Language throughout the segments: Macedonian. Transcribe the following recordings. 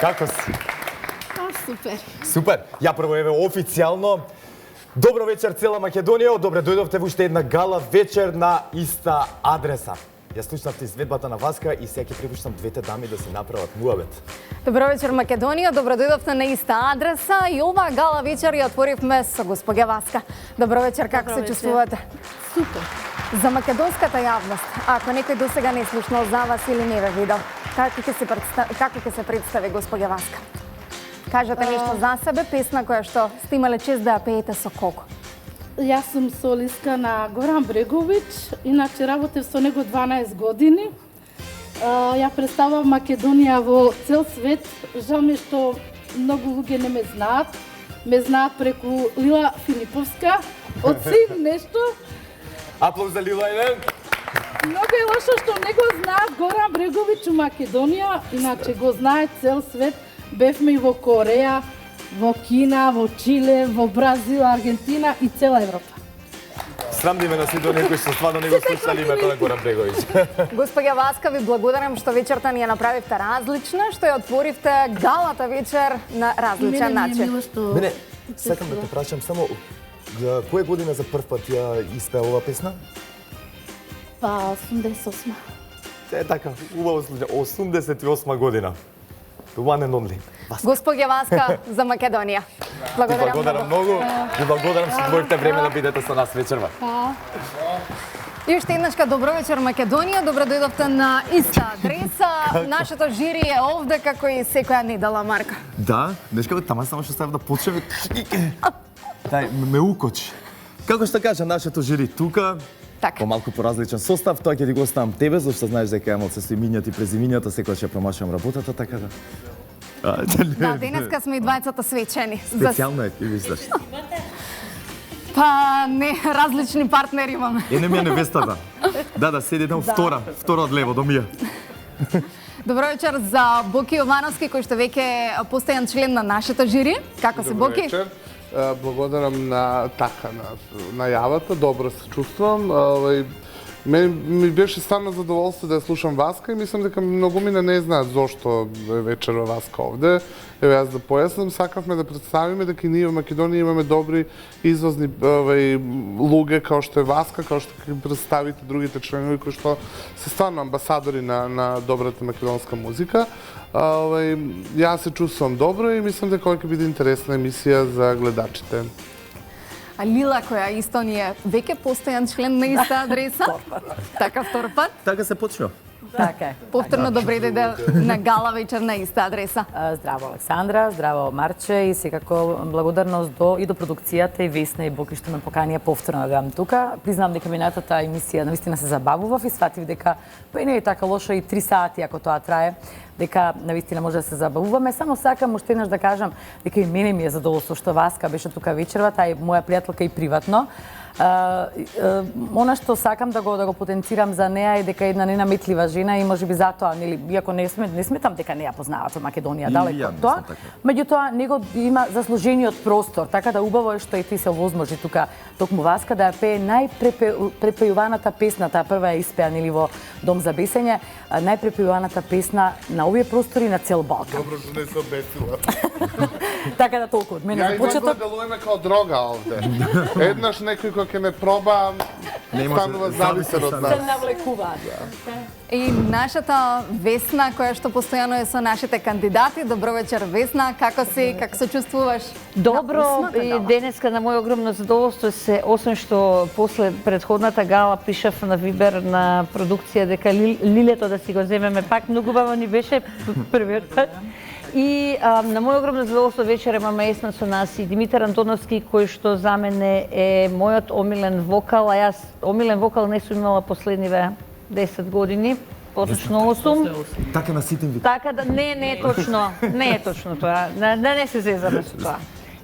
Како си? Супер. Супер. Ја прво еве официјално. Добро вечер цела Македонија. Добре дојдовте во уште една гала вечер на иста адреса. Ја слушнавте изведбата на Васка и сега ќе припуштам двете дами да се направат муабет. Добро вечер Македонија, добро дојдовте на иста адреса и оваа гала вечер ја отворивме со госпоѓа Васка. Добро вечер, како се чувствувате? Супер. За македонската јавност, ако некој досега не слушнал за вас или не ве видел, како ќе се представи госпоѓа Васка? Кажете нешто за себе, песна која што сте имале чест да ја пеете со кого? Јас сум солистка на Горан Бреговиќ, иначе работев со него 12 години. Ја представувам Македонија во цел свет. Жал ми што многу луѓе не ме знаат. Ме знаат преку Лила Филиповска, од син нешто. Аплауз за Лила еден. Многу е лошо што не го знаат Горан Бреговиќ у Македонија, иначе го знае цел свет. Бевме и во Кореја, во Кина, во Чиле, во Бразил, Аргентина и цела Европа. Срам да име на сите оние кои што стварно не го слушали името на Горан Бреговиќ. Госпоѓа Васка, ви благодарам што вечерта ни ја направивте различна, што ја отворивте галата вечер на различен начин. Мене, сакам да те прашам само, која година за прв пат ја испеа оваа песна? Па, 88. Е така, убаво случај, 88 година. The one and only. Васка. Госпоѓа Васка за Македонија. Благодарам многу. Ви благодарам што одвоивте време да бидете со нас вечерва. И уште еднашка добро вечер Македонија, добро дојдовте на иста адреса. Нашето жири е овде како и секоја недела, Марка. Да, днеска тама само што ставам да почнеме. Дај, ме укочи. Како што кажа нашето жири тука, Така. Помалку поразличен состав, тоа ќе ти го оставам тебе, зашто знаеш дека имам се имињата и презимињата, секогаш ја промашувам работата, така да. Да, денеска сме и двајцата свечени. Специјално е, ти мислиш. Па не, различни партнери имаме. Не ми е невестата. Да, седи едно втора од лево до мија. Добро вечер за Боки Јовановски, кој што веќе е постојан член на нашето жири. Како се, Боки? Добро вечер. Благодарам на најавата, добро се чувствувам. Ми беше стварно задоволство да ја слушам Васка и мислам дека многу мине не знаат зошто е вечерва Васка овде. Еве јас да појаснам, сакавме да представиме дека ние во Македонија имаме добри извозни луѓе као што е Васка, као што ќе представите другите членови кои што се стварно амбасадори на добрата македонска музика. Јас се чувствувам добро и мислам дека ова ќе биде интересна емисија за гледачите. А Лила, која исто ни е веќе постојан член на иста адреса. Така втор пат. Така се почнува. Така е. Повторно добре дојде на гала вечер на иста адреса. Здраво Александра, здраво Марче и секако благодарност до продукцијата и Весна и Боки што ме поканија повторно да бидам тука. Признам дека минатата емисија навистина се забавував и сватив дека па не е така лошо и 3 сати ако тоа трае, дека навистина може да се забавуваме. Само сакам уште еднаш да кажам дека и мене ми е задоволство што Васка беше тука вечерва, таа е моја пријателка и приватно. Она што сакам да го потенцирам за неа е дека е една ненаметлива жена и можеби затоа, нели, иако не сметам дека не ја познават во Македонија, далеко од тоа, меѓутоа него има заслужениот простор, така да убаво е што и ти се овозможи тука токму Васка да ја пее најпрепејуваната песна, таа прва ја испеа нели во Дом за бесење, најпрепејуваната песна на овие простори на цел Балкан. Добро што не се обесила. Така да толку од мене за почеток. Ја делуваме као дрога овде. Еднаш некој кој ќе не проба, станува зависен од нас. Се навлекуваат. И нашата Весна, која што постојано е со нашите кандидати. Добро вечер, Весна. Како си, како се чувствуваш? Добро, и денеска на моје огромно задоволство се, освен што после предходната гала пишав на Вибер на продукција дека Лилето да си го земеме пак, многу баво ни беше првиот пат. И на моје огромно задоволство вечер имаме Есна со нас и Димитар Антоновски, кој што за мене е мојот омилен вокал, а јас омилен вокал не сум имала последниве 10 години, поточно 8. Така на сите ви. Така да не е точно тоа. Да не се зезаме со тоа.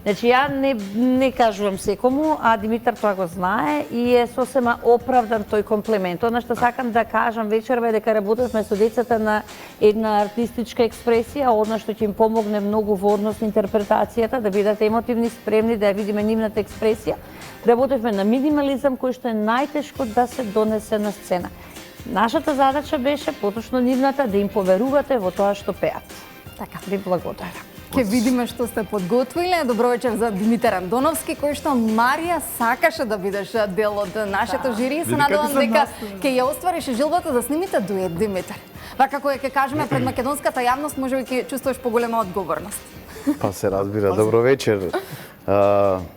Значи, ја не кажувам секому, а Димитар тоа го знае и е сосема оправдан тој комплимент. Она што сакам да кажам вечерва е дека работевме со децата на една артистичка експресија, одно што ќе им помогне многу во однос на интерпретацијата, да бидат емотивни, спремни, да ја видиме нивната експресија. Работевме на минимализам, кој што е најтешко да се донесе на сцена. Нашата задача беше, поточно нивната, да им поверувате во тоа што пеат. Така. Ви благодарам. Ке видиме што сте подготвиле. Добро вечер за Димитар Андоновски, кој што Марија сакаше да бидеш дел од нашето жири. Се надевам дека ќе ја оствариш жилбата да снимите дует, Димитар. Вака кој ќе кажеме пред македонската јавност, можеби ќе чувствуваш поголема одговорност. Па се разбира, добро вечер.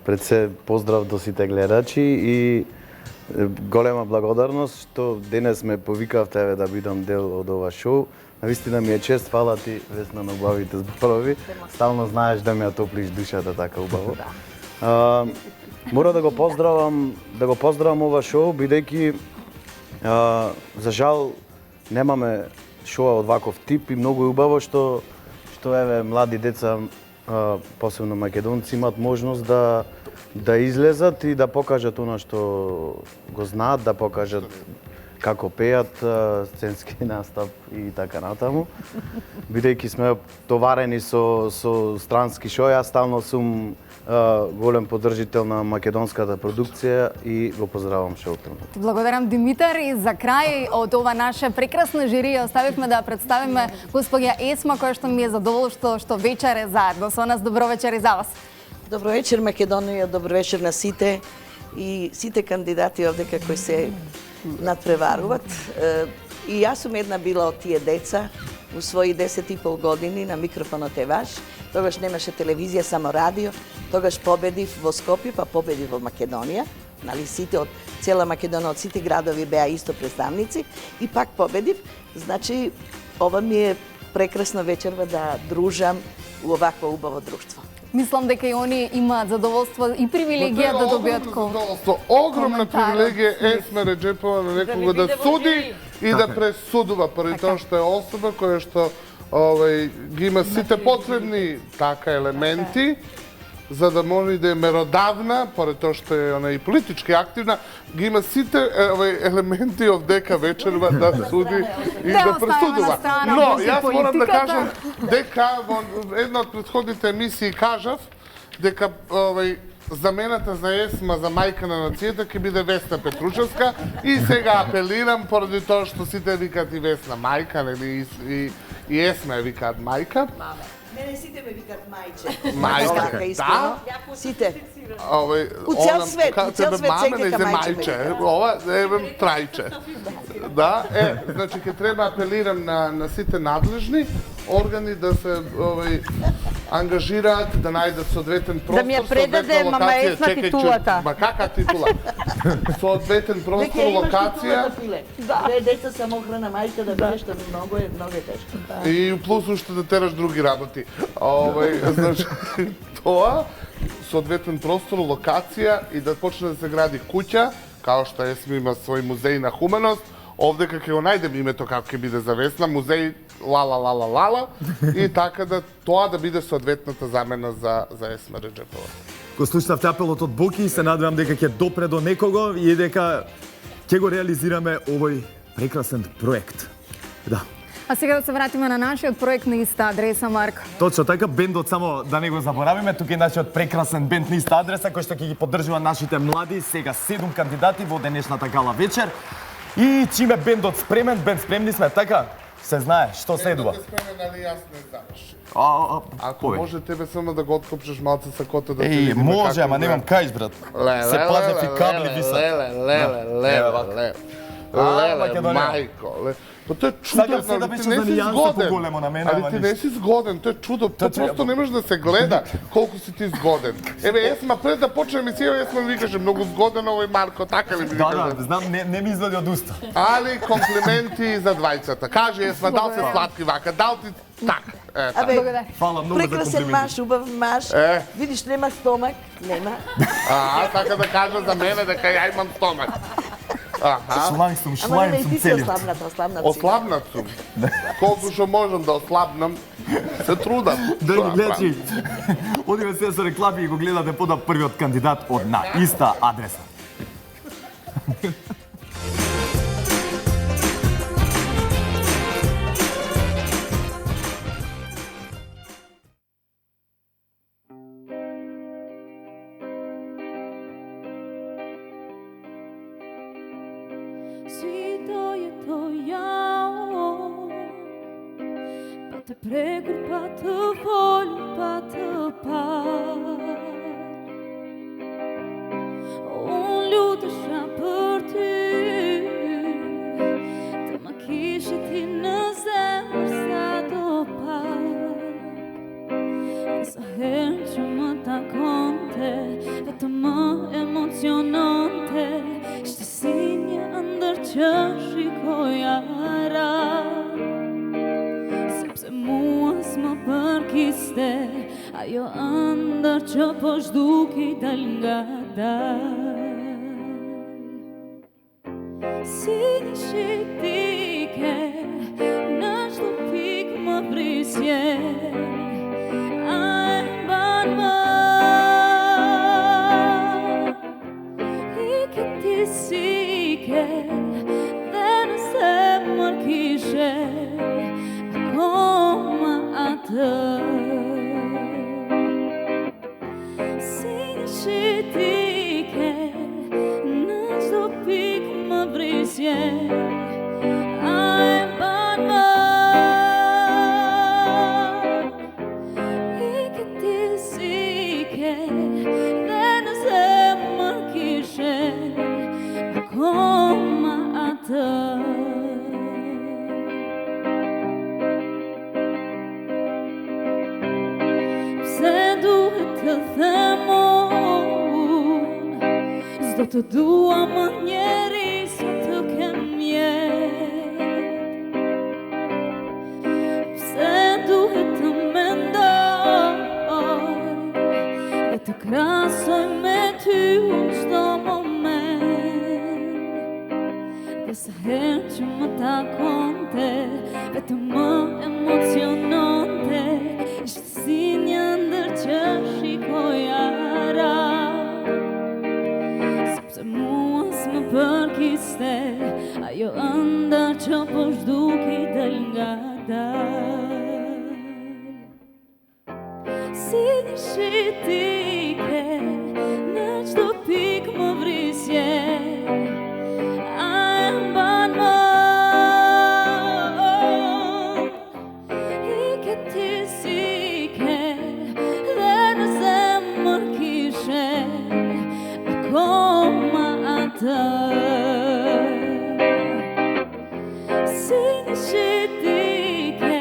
Пред се поздрав до сите гледачи и голема благодарност што денес ме повикавте да бидам дел од ова шоу. Навистина ми е чест, фала ти, Весна, на убавите зборови. Стално знаеш да ми ја топлиш душата така убаво. Мора да го поздравам ова шоу, бидејќи за жал немаме шоу од ваков тип и многу е убаво што еве млади деца, посебно македонци, имат можност да излезат и да покажат она што го знаат, да покажат како пеат, сценски настап и така натаму. Бидејќи сме товарени со странски шоу, јас стално сум голем поддржител на македонската продукција и го поздравам шоуто. Ти благодарам, Димитар, и за крај од ова наше прекрасно жири оставивме да представиме господја Есма, која што ми е задоволство што вечер е заедно со нас. Добро вечер и за вас. Добро вечер, Македонија, добро вечер на сите и сите кандидати овде кои се надпреваруват. И јас сум една била од тие деца у своји 10,5 години на микрофонот е ваш. Тогаш немаше телевизија, само радио. Тогаш победив во Скопје, па победив во Македонија. Нали, сите од цела Македонија, од сите градови беа исто представници и пак победив. Значи, ова ми е прекрасна вечерва да дружам у овакво убаво друштво. Мислам дека и они имаат задоволство и привилегија да добијат огромна привилегија Есма Реджепова на некого да суди и да пресудува, поради тоа што е особа која што ги има сите потребни така елементи за да може да е меродавна, поради тоа што е она и политички активна, ги има сите елементи овдека вечерва да суди и да пресудува. Но, јас морам да кажам дека во една од претходните емисии кажав дека замената за Есма за мајка на нацијата ќе биде Весна Петрушевска и сега апелирам поради тоа што сите викаат и Весна мајка, нели и Есма ја викаат мајка. Мене сите ме викаат мајче. Мајка, да? Сите. У цел свет секака мајче. Ова е трајче. Да, значи ќе треба апелирам на сите надлежни органи да се ангажираат, да најдат соодветен простор, да ми ја предаде мама Есма титулата. Ма кака титула? Соодветен простор, локација. Две деца самохрана мајка да бидеш, што многу е тешко. И плюс уште да тераш други работи. Значи, тоа, соодветен простор, локација и да почне да се гради куќа, као што Есма има свој музеј на хуманост, овде ќе го најдем името како ќе биде за Весна, музеј лала и така да тоа да биде соодветната замена за Есма Реджепова. Го слушнавте апелот од Боки и се надевам дека ќе допре до некого и дека ќе го реализираме овој прекрасен проект. Да. А сега да се вратиме на нашиот проект на иста адреса, Марко. Точно така, бендот, само да не го заборавиме, тука е нашиот прекрасен бенд на иста адреса, кој што ќе ги поддржува нашите млади, сега 7 кандидати во денешната гала вечер. И чиме бендот спремен, бенд спремни сме, така? Се знае, што следува. Бендот е спремен, али јас не знаеш. Ако може тебе само да го откопчеш малце со кота да те видиме како... Може, ама немам кај, брат. Се пазев и кабли висат. Леле, мајко, па тоа е чудо, али ти не си згоден. Али ти не си згоден, тоа е чудо, тоа просто не може да се гледа колку си ти згоден. Еве, Есма, пред да почне емисија, Есма ми викаше многу згоден овој Марко, така ли ми викаше? Да, знам, не ми излезе од уста. Али комплименти за двајцата. Кажи, Есма, дал се сладки вака, дал ти така. Фала многу за прекрасен маж, убав маж. Видиш, нема стомак, нема. Така да кажа за мене дека ја имам стомак. Шлајн сум целиот. Ослабнат сум. Колку што можам да ослабнам, се трудам. Драги гледачи, одиме сега со реклами и го гледате пода првиот кандидат од на иста адреса. te pregrupato volpato par. Un lutësha për ty, të më kishe ti në zemër sa do pak. Sa herë që më takonte, vetë më emociononte, ishte si një ëndër që shikoja rak. Sepse mua s'më përkiste, ajo ëndër që po zhduki dal nga dal. Si një shitike, në çdo pikë më prisje, a e mban më. Ike ti sike, dhe në zemër kishe akoma atë. Si një shitike, në çdo pikë më prisje, a e mban më. Ike ti sike, dhe në zemër kishe akoma atë. Pse duhet të them unë, s'do të dua më njeri sa të kem jetë. Pse duhet të mendoj dhe të krasoj me ty unë çdo moment. Dhe sa herë që më takonte, vetë më emociononte, ishte si një ëndër që shikoja rak. Sepse mua s'më përkiste, ajo ëndër që po zhduki dal nga dal. Si një shitike, në çdo pikë më vrisje, a e mban më. Ike ti sike, dhe në zemër kishe akoma atë. Si një shitike,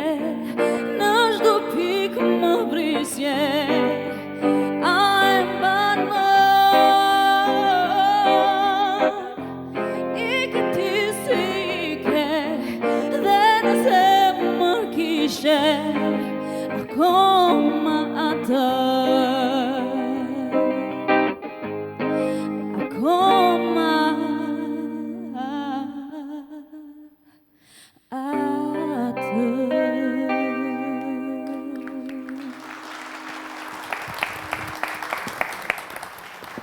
në çdo pikë më vrisje, a e mban më. Ike ti sike, dhe në zemër kishe akoma atë. Akoma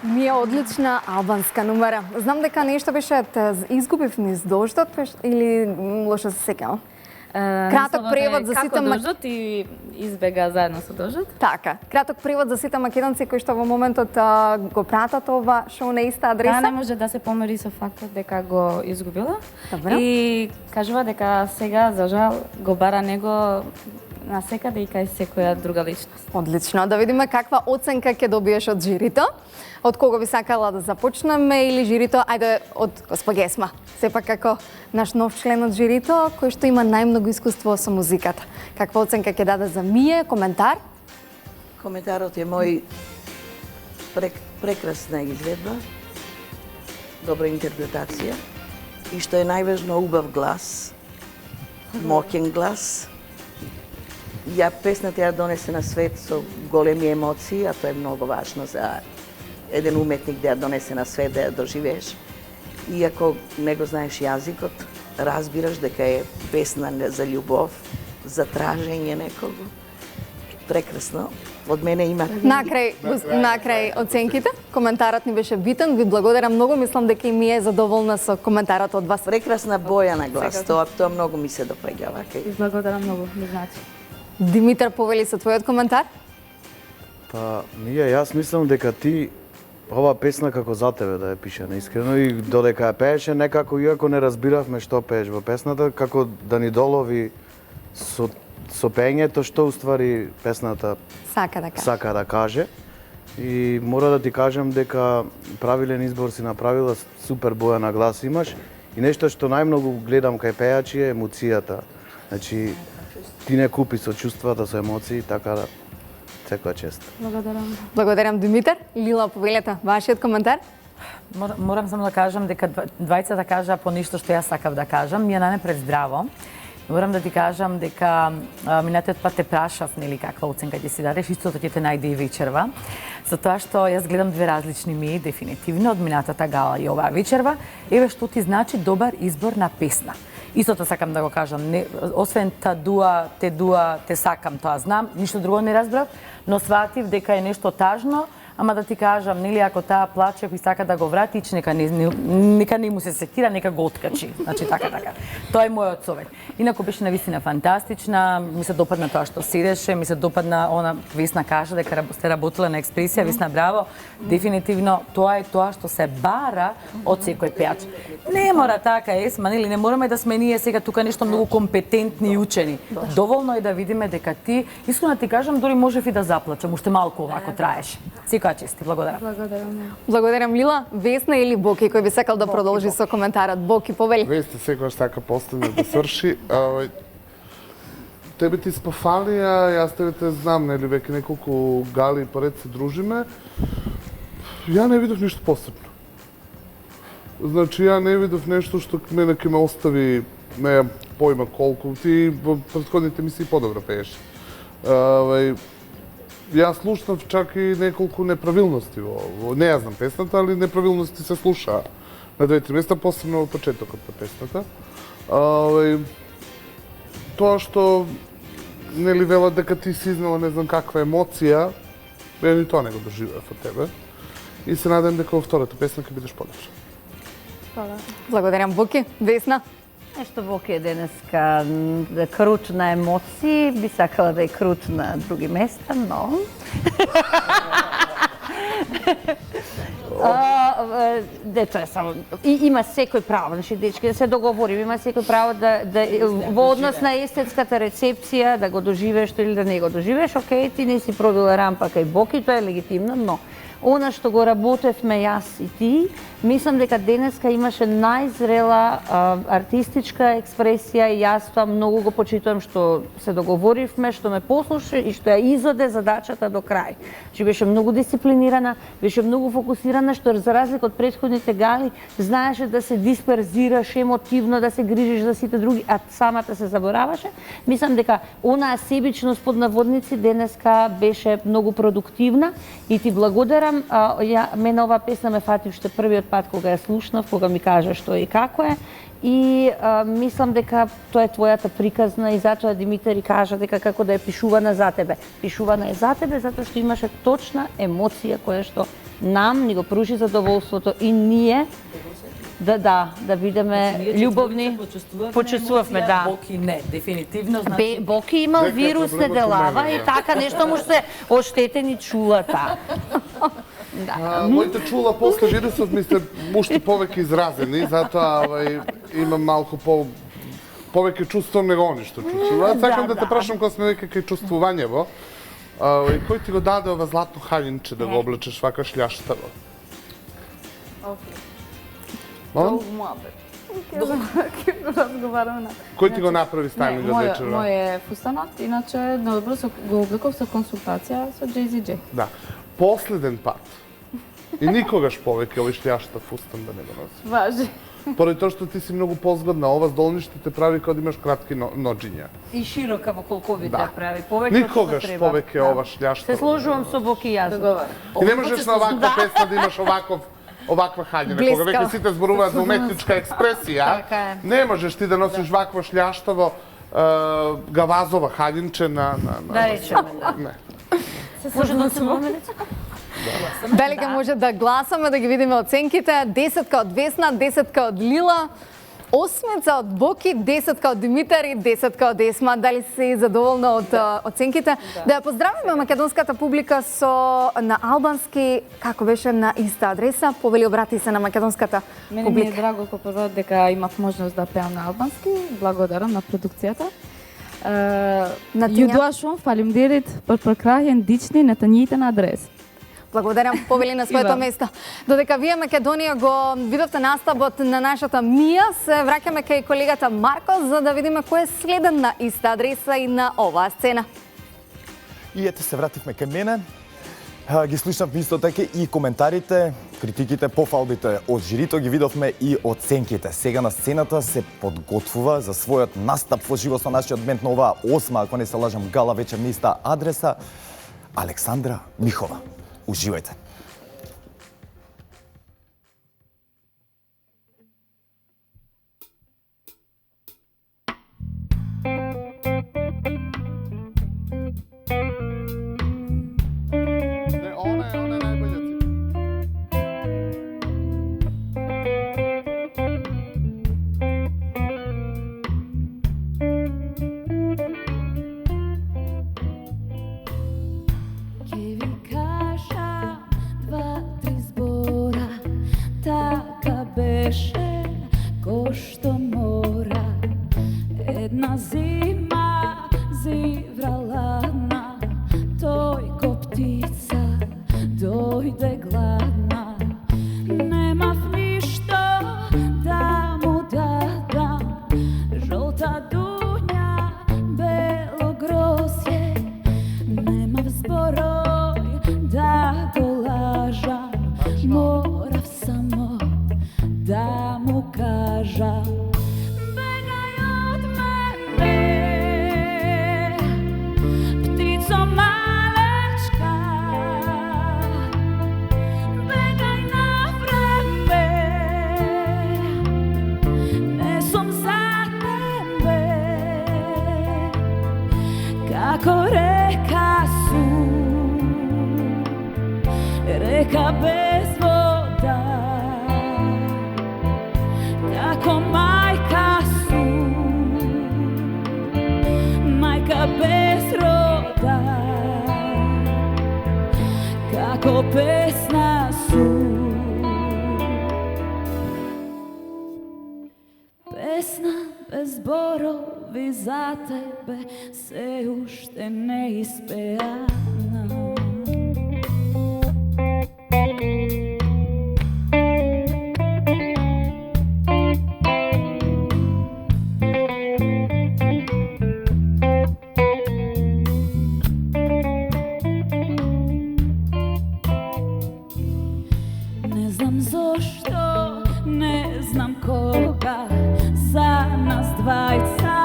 Ми е одлична албанска numera. Знам дека нешто беше изгубив низ дождот или лошо се сеќавам. Краток превод за сите Како дождот и избега заедно со дождот. Така, краток превод за сите македонци кои што во моментот го пратат ова шоу на иста адреса. Не може да се помери со фактот дека го изгубила. Добро. И кажува дека сега за жал го бара него на секаде и кај секоја друга личност. Одлично, да видиме каква оценка ќе добиеш од жирито. Од кого би сакала да започнеме или жирито? Ајде од госпожа Есма. Сепак како наш нов член од жирито, кој што има најмногу искуство со музиката. Каква оценка ќе даде за Мие? Коментар? Коментарот е мој прекрасна изvedба, добра интерпретација и што е најважно убав глас, моќен глас. Ја песната ја донесе на свет со големи емоции, а тоа е многу важно за еден уметник да ја донесе на свет, да ја доживееш. И ако не го знаеш јазикот, разбираш дека е песна за љубов, за тражење некого. Прекрасно. Од мене има... Накрај оценките. Коментарот ни беше битен. Ви благодарам многу. Мислам дека и ми е задоволна со коментарот од вас. Прекрасна боја на глас. Тоа многу ми се допаѓа. Благодарам многу, ми значи. Димитар, повели со твојот коментар? Па, јас мислам дека ти ова песна како за тебе да ја пише наискрено и додека ја пееше некако, иако не разбиравме што пееш во песната, како да ни долови со со пеењето што уствари песната сака да каже. И мора да ти кажам дека правилен избор си направила, супер боја на глас имаш. И нешто што најмногу гледам кај пејачи е емоцијата. Значи, ти не купи со чувствата, со емоции, така да секоја чест. Благодарам, Димитар. Лила, повелете, вашиот коментар? Морам само да кажам дека двајцата кажа по нешто што јас сакав да кажам. Ми е најнапред здраво. Морам да ти кажам дека минатиот пат те прашав, нели, каква оценка ќе си дадеш, истото ќе те најде и вечерва. Затоа што јас гледам две различни ми, дефинитивно, од минатата гала и оваа вечерва. Еве што ти значи добар избор на песна. Истото сакам да го кажам, освен те сакам, тоа знам, ништо друго не разбрав, но сватив дека е нешто тажно, ама да ти кажам, нели, ако таа плаче и сака да го врати, нека не му се секира, нека го откачи. Значи, така. Тоа е мојот совет. Инаку беше навистина фантастична, ми се допадна тоа што седеше, ми се допадна она Весна кажа дека сте работила на експресија, Весна браво. Дефинитивно тоа е тоа што се бара од секој пејач. Не мора така, Есма, нели, не мораме да сме ние сега тука нешто многу компетентни и учени. Доволно е да видиме дека ти, искрено ти кажам, дури можев и да заплачам, уште малку овако траеше. Чести, благодарам. Благодарам, Лила. Весна или Боки, кој би сакал да продолжи со коментарот? Боки, повели. Весна секогаш така последно да сврши. Тебе ти спафали, јас тебе те знам, нели, веќе неколку гали поред се дружиме. Ја не видов ништо посебно. Значи, ја не видов нешто што мене ќе ме остави, не појма колку. Ти во претходните мисии подобро пееш. Јас слушнав чак и неколку неправилности во не ја знам песната, али неправилности се слуша на 2-3 места, посебно во почетокот на песната. Тоа што нели велат дека ти си изнала не знам каква емоција, ни тоа не го доживеав од тебе. И се надевам дека во втората песна ќе бидеш подобра. Благодарам, Боки. Весна? Нешто Боки е денеска крут на емоции, би сакала да е крут на други места, но... Дето е само... Има секој право, значи, дечки, да се договорим, има секој право да во однос на естетската рецепција, да го доживееш или да не го доживееш, окей, ти не си пробила рампа кај Боки, тоа е легитимно, но она што го работевме јас и ти, мислам дека денеска имаше најзрела артистичка експресија и јас тоа многу го почитувам што се договоривме, што ме послуша и што ја изоде задачата до крај. Че беше многу дисциплинирана, беше многу фокусирана, што за разлика од претходните гали, знаеше да се дисперзираш емотивно, да се грижиш за сите други, а самата се забораваше. Мислам дека онаа себичност под наводници денеска беше многу продуктивна и ти благодарам. Мене оваа песна ме фати уште првиот пат кога ја слушнав, кога ми кажа што е и како е. И мислам дека тоа е твојата приказна и затоа Димитар и кажа дека како да е пишувана за тебе. Пишувана е за тебе затоа што имаше точна емоција која што нам ни го пружи задоволството и ние да бидеме љубовни. Почувствувавме, да. Боки не, дефинитивно. Значи... Боки имал вирус не делава и така нешто му се оштетени чулата. Моите чула после вирусот ми се уште повеќе изразени, затоа имам малку повеќе чувствувам него они што чувствувам. Сакам да те прашам кога сме веќе кај чувствувањево, кој ти го даде ова златно хаљинче да го облечеш вака шљаштаво? Кој ти го направи стајлингот вечерва? Мој фустанот, иначе наобро го облеков со консултација со JZJ. Да. Последен пат. И никогаш повеќе овој шљаштав фустан да не го носи. Важи. Поради тоа што ти си многу позгодна, ова здолниште те прави кога имаш кратки ноџиња. И широка во колковите Да. прави. Повеќе Никогаш повеќе ова шљаштав. Се сложувам со Боки јас. Ти не можеш на оваква песна да имаш оваква хаљина. Кога веќе сите зборуваат за уметничка експресија, не можеш ти да носиш вакво шљаштаво гавазова хаљинче на... Да речеме, да. Не. Може да се помени? Дали ќе може да гласаме, да ги видиме оценките? 10 од Весна, 10 од Лила, 8 од Боки, 10 од Димитар и 10 од Есма. Дали си задоволна од оценките? Да ја поздравиме македонската публика со на албански, како беше, на иста адреса. Повели, обрати се на македонската Мене ми е публика. драго како прво дека имав можност да пеам на албански. Благодарам на продукцијата. Натиња? Ju dua shumë faleminderit për përkrahjen ndiqni në të njëjtën adresë. Благодарам, повели на своето место. Додека вие Македонија го видовте настапот на нашата Мија, се враќаме кај колегата Марко за да видиме кој е следен на иста адреса и на оваа сцена. И ете се вративме кај мене. Ги слушнавме исто така и коментарите, критиките, пофалбите од жирито, ги видовме и оценките. Сега на сцената се подготвува за својот настап во живо со нашиот бенд на оваа 8, ако не се лажам, гала вечер на иста адреса, Александра Михова. Уживајте. Не, она е најбоља цифра. Ке ви кажа два-три збора, така беше ко што мора. Една зима зиврала на тој ко птица дојде гладна. Немав ништо да му дадам, жолта дуња, бело грозје. Немав зборој да го лажам, морав само да му кажам. Бегај од мене, птицо малечка, бегај на време, не сум за тебе, како река сум, река без вода, како мајка сум, мајка без рода, како песна сум. Песна без зборови за тебе се уште не испеана. Не знам зошто, не знам кога, за нас двајца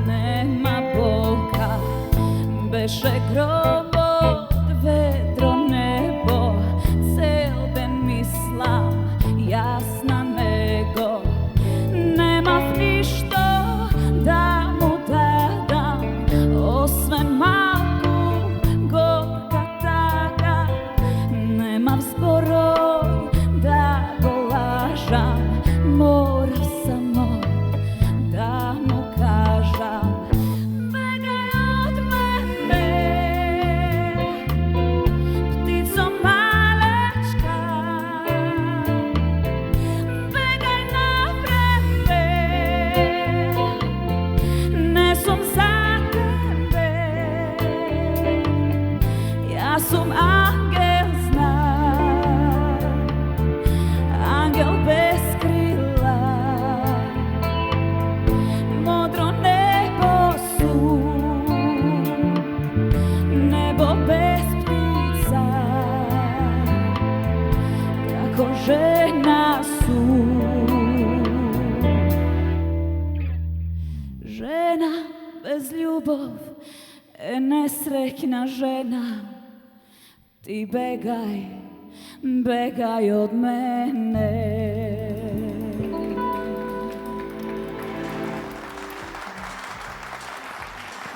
нема болка. Беше гробот, ведро небо, цел ден мислам јас на него. Немав ништо да му дадам, освен малку горка тага. Немав зборој да го лажам, морав само да му кажам. Бегај од мене, птицо малечка, бегај на време, не сум за тебе, јас сум ангел, знам, ангел без крила, модро небо сум, небо без птица, како жена сум. Жена без љубов е несреќна жена. Ти бегај, бегај од мене.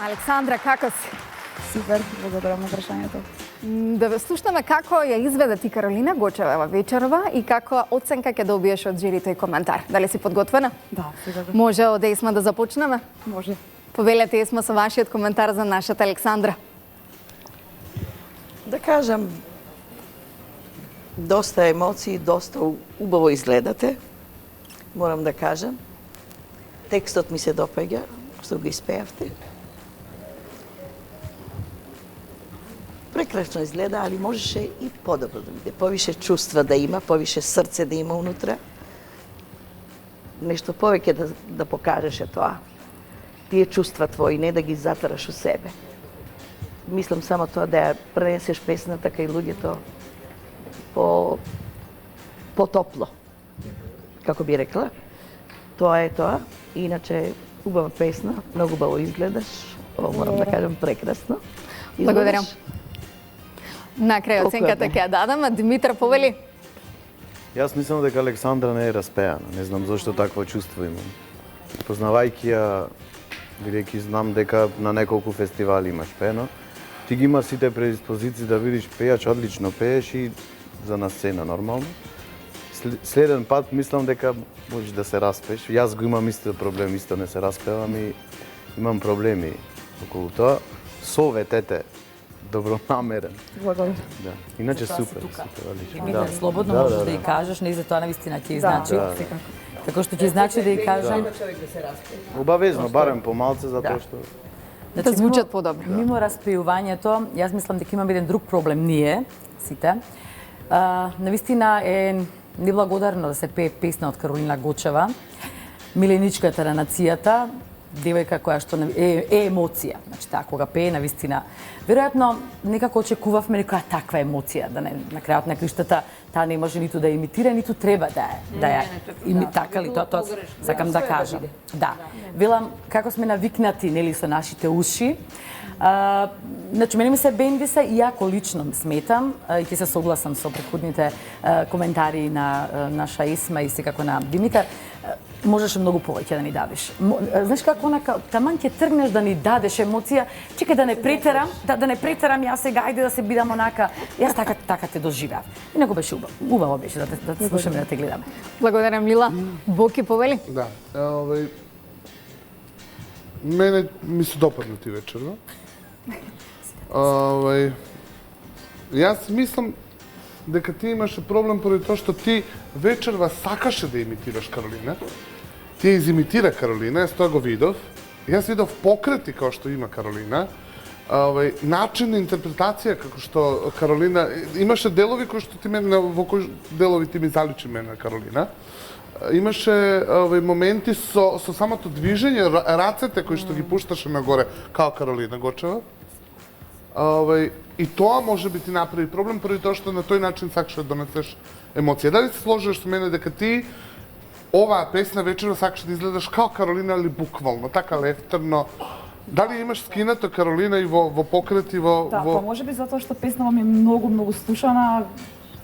Александра, како си? Супер, благодарам на прашањето. Да ве слушнеме како ја изведе ти Каролина Гочева вечерва и како оценка ќе добиеш од жирито и коментар. Дали си подготвена? Да, сигурно. Може од Есма да започнеме? Може. Повелете Есма со вашиот коментар за нашата Александра. Да кажам, доста емоции, доста убаво изгледате, морам да кажам. Текстот ми се допаѓа, што го испеавте. прекрасно изгледа, али можеше и подобро да биде. Повише чувства да има, повише срце да има унутра. Нешто повеќе да покажеше тоа. Тие чувства твои, не да ги затараш у себе. Мислам само тоа да ја пренесеш песната кај луѓето потопло. Како би рекла, тоа е тоа. Иначе, убава песна, многу убаво изгледаш. Ово морам да кажам прекрасно. Благодарам. На крај оценката ќе ја дадам, а Димитар повели. Јас мислам дека Александра не е распеана. Не знам зошто такво чувство имам. Познавајќи ја, бидејќи знам дека на неколку фестивали имаш пено, ти ги има сите предиспозиции да видиш пејач, одлично пееш и за на сцена нормално. Следен пат мислам дека можеш да се распееш. Јас го имам исто проблем, исто не се распевам и имам проблеми околу тоа. Советете, добронамерен. Благодарам. Да. Иначе Затоа си супер, тука. супер, одлично. Димитар, слободно можеш да ја кажеш, не и за тоа навистина ќе значи. Како што ќе значи да ја кажам. Обавезно, барем помалце, затоа што... Да звучат подобро. Мимо распеувањето, јас мислам дека имаме еден друг проблем ние, сите. Навистина е неблагодарно да се пее песна од Каролина Гочева, миленичката на нацијата, девојка која што е емоција. Значи таа кога пее навистина, веројатно некако очекувавме некоја таква емоција, да не на крајот на криштата таа не може ниту да ја имитира, ниту треба да ја така ли тоа сакам да кажам. Да. Велам како сме навикнати нели со нашите уши. Значи, мене ми се бенди се, иако лично сметам, и ќе се согласам со претходните коментари на наша Есма и секако на Димитар, можеше многу повеќе да ни дадеш. Знаеш како онака, таман ќе тргнеш да ни дадеш емоција, чекај да не претерам, да не претерам јас сега, ајде да се бидам онака, јас така те доживеав. И него беше убаво беше да те слушаме, да те гледаме. Благодарам, Мила. Боки повели? Да. Мене ми се допадна ти вечерва. Јас мислам дека ти имаше проблем поради тоа што ти вечерва сакаше да имитираш Каролина. Ти ја изимитира Каролина, јас тоа го видов. Јас видов покрети како што има Каролина. Начин на интерпретација како што Каролина имаше делови кои што ти мене во кои делови ти ми заличи мене на Каролина. Имаше моменти со самото движење, рацете кои што ги пушташе нагоре као Каролина Гочева. И тоа може би ти направи проблем поради тоа што на тој начин сакаш да донесеш емоција. Дали се сложиш со мене дека ти оваа песна вечерва сакаш да изгледаш као Каролина или буквално, така лефтерно? Дали имаш скинато Каролина и во покрет и во... Да, па може би затоа што песнава ми е многу слушана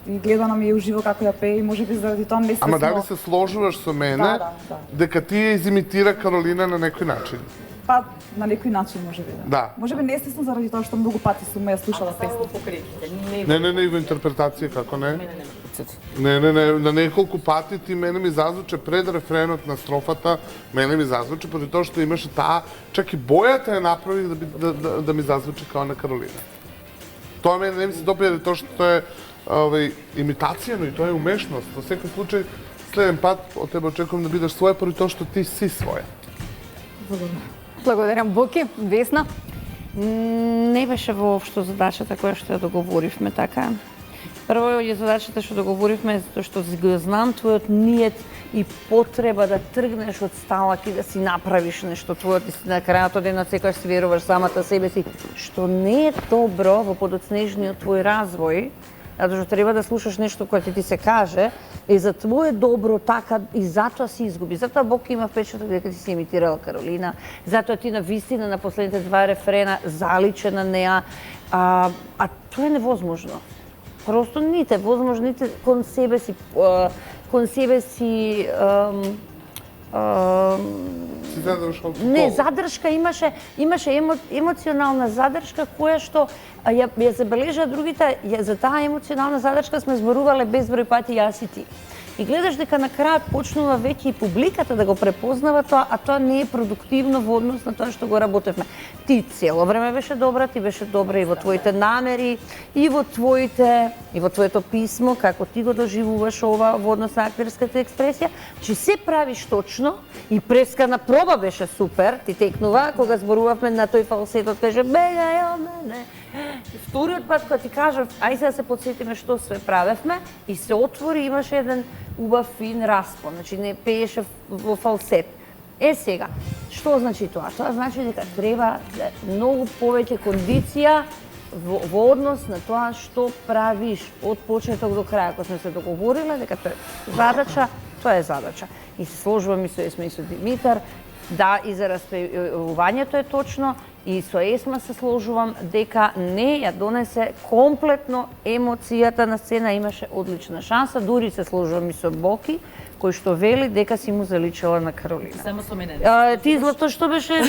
и гледана ми е уживо како ја пее и може би заради тоа не се... Ама дали се сложуваш со мене дека ти ја изимитира Каролина на некој начин? Па, на некој начин може би, да. Може би неестествено заради тоа што многу пати сум ја слушала песна. Не, и во интерпретација, како не? Не, на неколку пати ти мене ми зазвуче пред рефренот на строфата, мене ми зазвуче поради тоа што имаше таа, чак и бојата ја направи да ми зазвучи као на Каролина. Тоа мене не ми се допаѓа тоа што тоа е имитација, но и тоа е умешност. Во секој случај, следен пат од тебе очекувам да бидеш своја поради тоа што ти си своја. Благодарам, Боки. Весна? Не беше воопшто задачата која што ја договоривме, така. Прво е задачата што договоривме затоа што го знам твојот ниет и потреба да тргнеш од сталак и да си направиш нешто твојот и на крајот од денот секогаш си веруваш самата себе си, што не е добро во подоцнежниот твој развој, затоа што треба да слушаш нешто кое ти се каже, и за твое добро така и затоа си изгуби. Затоа Бог има впечаток дека ти си имитирала Каролина, затоа ти на вистина на последните два рефрена заличе на неа, а тоа е невозможно. Просто ните возможно, ните кон себе си не, задршка имаше емоционална задршка која што ја забележа другите, за таа емоционална задршка сме зборувале безброј пати јас и ти. И гледаш дека на крајот почнува веќе и публиката да го препознава тоа, а тоа не е продуктивно во однос на тоа што го работевме. Ти цело време беше добра, ти беше добра и во твоите намери, и во твоето писмо, како ти го доживуваш ова во однос на актерската експресија, че се правиш точно и прескана проба беше супер, ти текнува кога зборувавме на тој фалсетот, каже бегај од мене. Вториот пат кога ти кажав, ај сега се подсетиме што све правевме и се отвори, имаше еден убав фин распон, значи не пееше во фалсет. Сега, што значи тоа? Тоа значи дека треба многу повеќе кондиција во однос на тоа што правиш од почеток до крај. Ако сме се договориле дека тоа е задача, тоа е задача. И се сложувам и со Есма и со Димитар, да, и за распевувањето е точно, и со Есма се сложувам дека не ја донесе комплетно емоцијата на сцена, имаше одлична шанса, дури се сложувам и со Боки, кој што вели дека си му заличала на Каролина. Само со мене. Ти Злато што беше,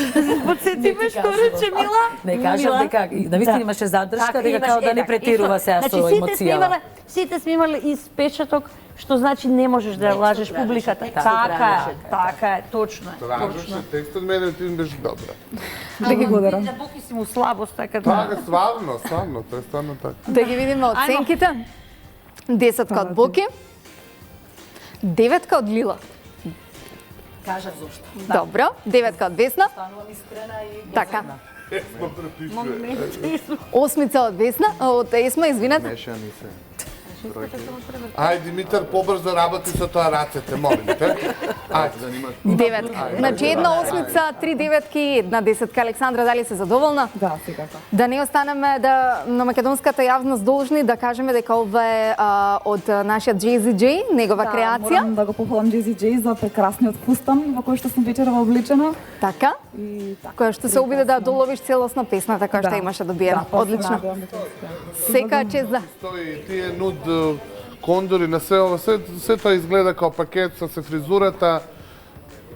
подсетиме што рече Мила? Не кажам дека навистина имаше задршка, дека као да не претирува сега со емоцијава. Сите сме имале испечаток, што значи не можеш да лажеш публиката. Така е, точно е. Тражеше текстот, мене ти беше добра. Да ги благодарам. На Боки си му слабост, така да. Така, стварно, тоа е стварно така. Да ги видиме оценките. 10 од Боки. 9 од Лила. Кажав зошто. Добро. 9 од Весна. Станувам искрена и Така. Есма препишува. 8 од Весна, од Есма, извинете. Мешани се. Ај, Димитар, побрзо работи со тоа рацете, молим те. Ајде. 9. Значи една 8, 3 деветки и една 10. Александра, дали се задоволна? Да, секако. Да не останеме на македонската јавност должни да кажеме дека ова е од нашиот Jay-Z J, негова креација. Морам да го похвалам Jay-Z J за прекрасниот фустан во кој што сум вечерва облечена. Така? И така. Која што се обиде да доловиш целосно песната која што имаше добиена. Одлично. Сека чест за. Стои тие нуд кондори на се ова, се тоа изгледа као пакет со се фризурата.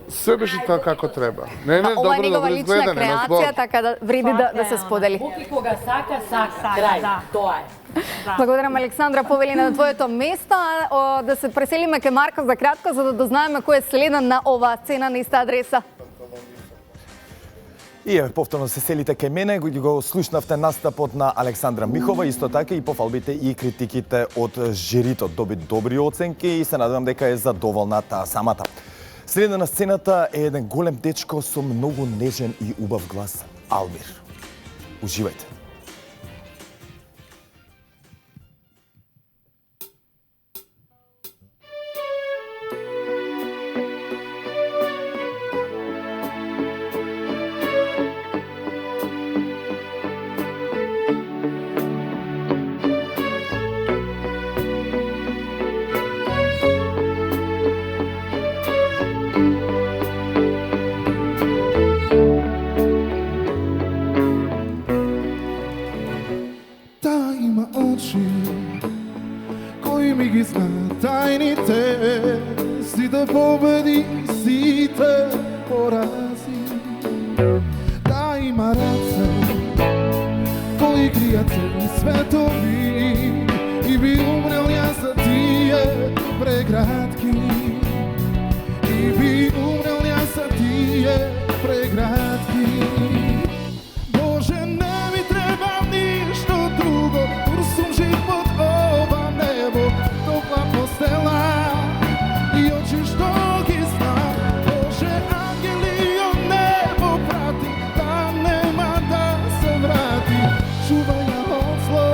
Се беше тоа како треба. Не, Ова е добро негова да лична изгледа, нема збор. креација, така да вреди да се сподели. Боки кога сака, крај. Тоа е. Благодарам, Александра, повели на твоето место. Да се преселиме кај Марко за кратко, за да дознаеме кој е следен на оваа сцена на иста адреса. И повторно се селите кај мене, го слушнавте настапот на Александра Михова, исто така и пофалбите и критиките од жирито. Доби добри оценки и се надевам дека е задоволна таа самата. Следен на сцената е еден голем дечко со многу нежен и убав глас, Албир. Уживајте. Победи сите порази. Да има раце кои кријат цели светови и би умрел јас за тие преградки. И би умрел јас за тие преградки. Боже, не ми треба ништо друго, турсум жив под ова небо, топла постела. Што ги знам, Боже, ангели од небо прати, да нема да се врати. Чувај ја од зло,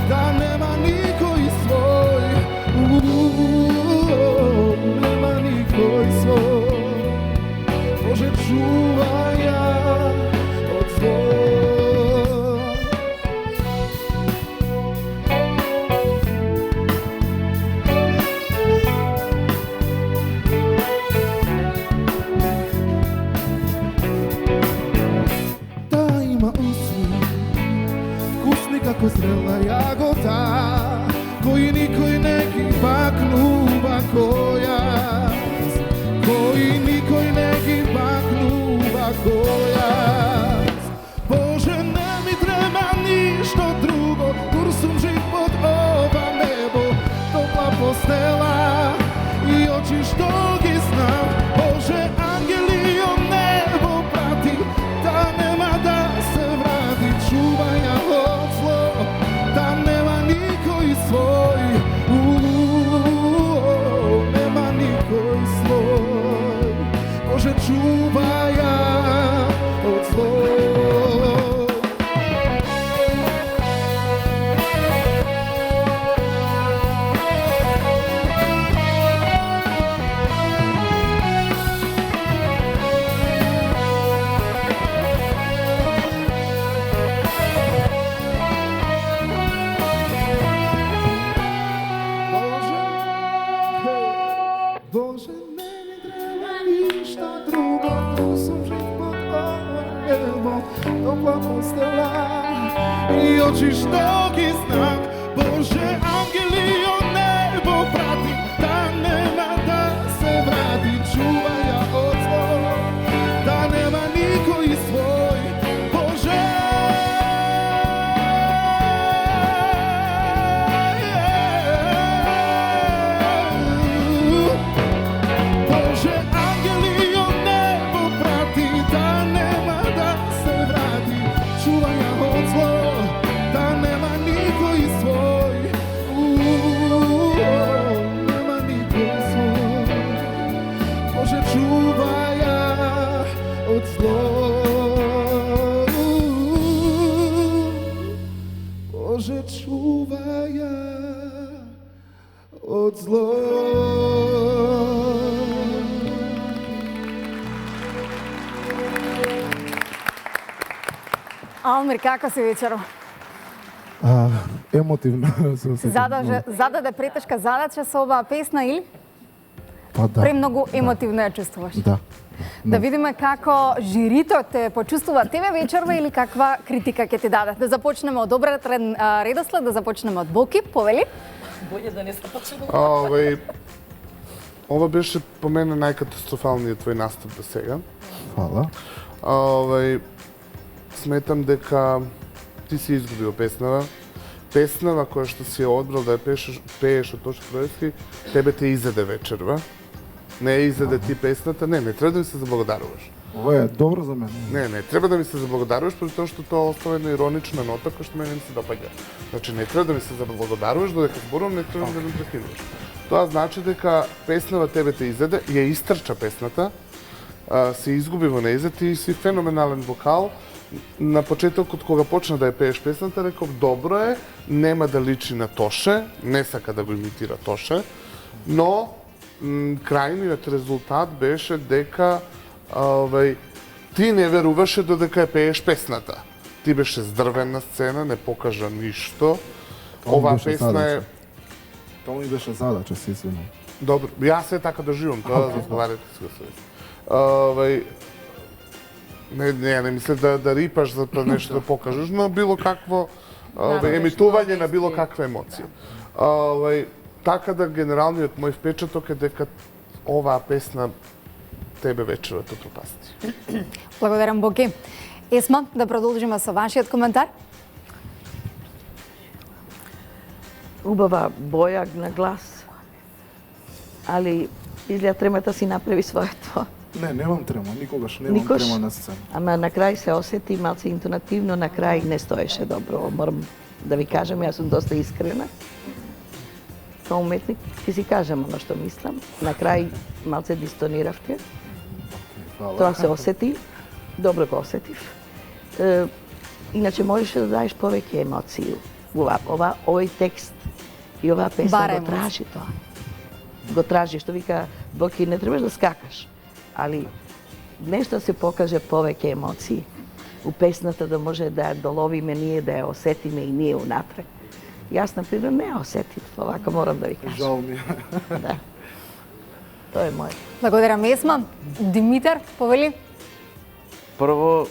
да нема никој свој. Нема никој свој. Боже, чувај ја од зло. Како зрела јагода, кој никој не ги бакнува којас, кој никој не ги бакнува којас. Боже, не ми треба ништо друго, тур сум жив под ова небо, топла постела и очи што ги знам. Боже, ангели од небо прати, да нема да се врати. Чувај ја од зло, да нема никој свој. очи што ги знам. Боже, ангели од небо прати, да нема да се врати. Чувај ја од зло, да нема никој свој. Боже, Боже, ангели од небо прати, да нема да се врати. Чувај ја од зло, да нема никој свој. Нема никој свој. Боже, чувај ја од зло. Боже, чувај ја од зло. Алмир, како си вечеров? Емотивно се осетив. Зададе претешка задача со оваа песна или? Па да. Премногу емотивно ја чувствуваш. Да. Да видиме како жирито те почувствува тебе вечерва или каква критика ќе ти даде. Да започнеме од добрат редослед, да започнеме од Боки, повели. Боље да не започнеме. Ова беше по мене најкатастрофалниот твој настап до сега. Фала. Сметам дека ти си изгубил песнава. Песнава која што си ја одбрал да ја пееш од Тоша Троевски, тебе те изеде вечерва. Не ја изеде ти песната. Не треба да ми се заблагодаруваш. Ова е добро за мене. Не треба да ми се заблагодаруваш, поради тоа што тоа остава една иронична нота која што мене ми се допаѓа. Значи не треба да ми се заблагодаруваш, додека зборувам, не треба да ме прекинуваш. Тоа значи дека песнава тебе те изеде, ја истрча песната, се изгуби во нејзет и си феноменален вокал. На почетокот кога почна да ја пееш песната, реков добро е, нема да личи на Тоше, не сака да го имитира Тоше, но крајниот резултат беше дека ти не веруваше додека ја пееш песната. Ти беше здрвен на сцена, не покажа ништо. Оваа песна е... Тоа ми беше задача, се извинувам. Добро, јас се така доживам, тоа да разговарате с го. Не мисле да рипаш за нешто да покажеш, но било какво емитување на било каква емоција. Така да генералниот мој впечаток е дека оваа песна тебе вечерва те пропасти. Благодарам, Боки. Есма, да продолжиме со вашиот коментар. Убава боја на глас, али изгледа тремата си направи своето. Не, немам трема, никогаш немам трема на сцена. Ама на крај се осети малце интонативно, на крај не стоеше добро. Морам да ви кажам, јас сум доста искрена. Као уметник ќе си кажам оно што мислам. На крај малце дистониравте. Тоа се осети, добро го осетив. Иначе можеше да даеш повеќе емоции. Овој текст и оваа песна го тражи тоа. Го тражи, што вика Боки, не требаш да скакаш, али нешто се покаже повеќе емоции. У песната да може да ја доловиме ние, да ја осетиме и ние унатре. Јас, например, не ја осетив, овака морам да ви кажам. Жал ми. Да. Тоа е мој. Благодарам, Есма. Димитар, повели? Прво,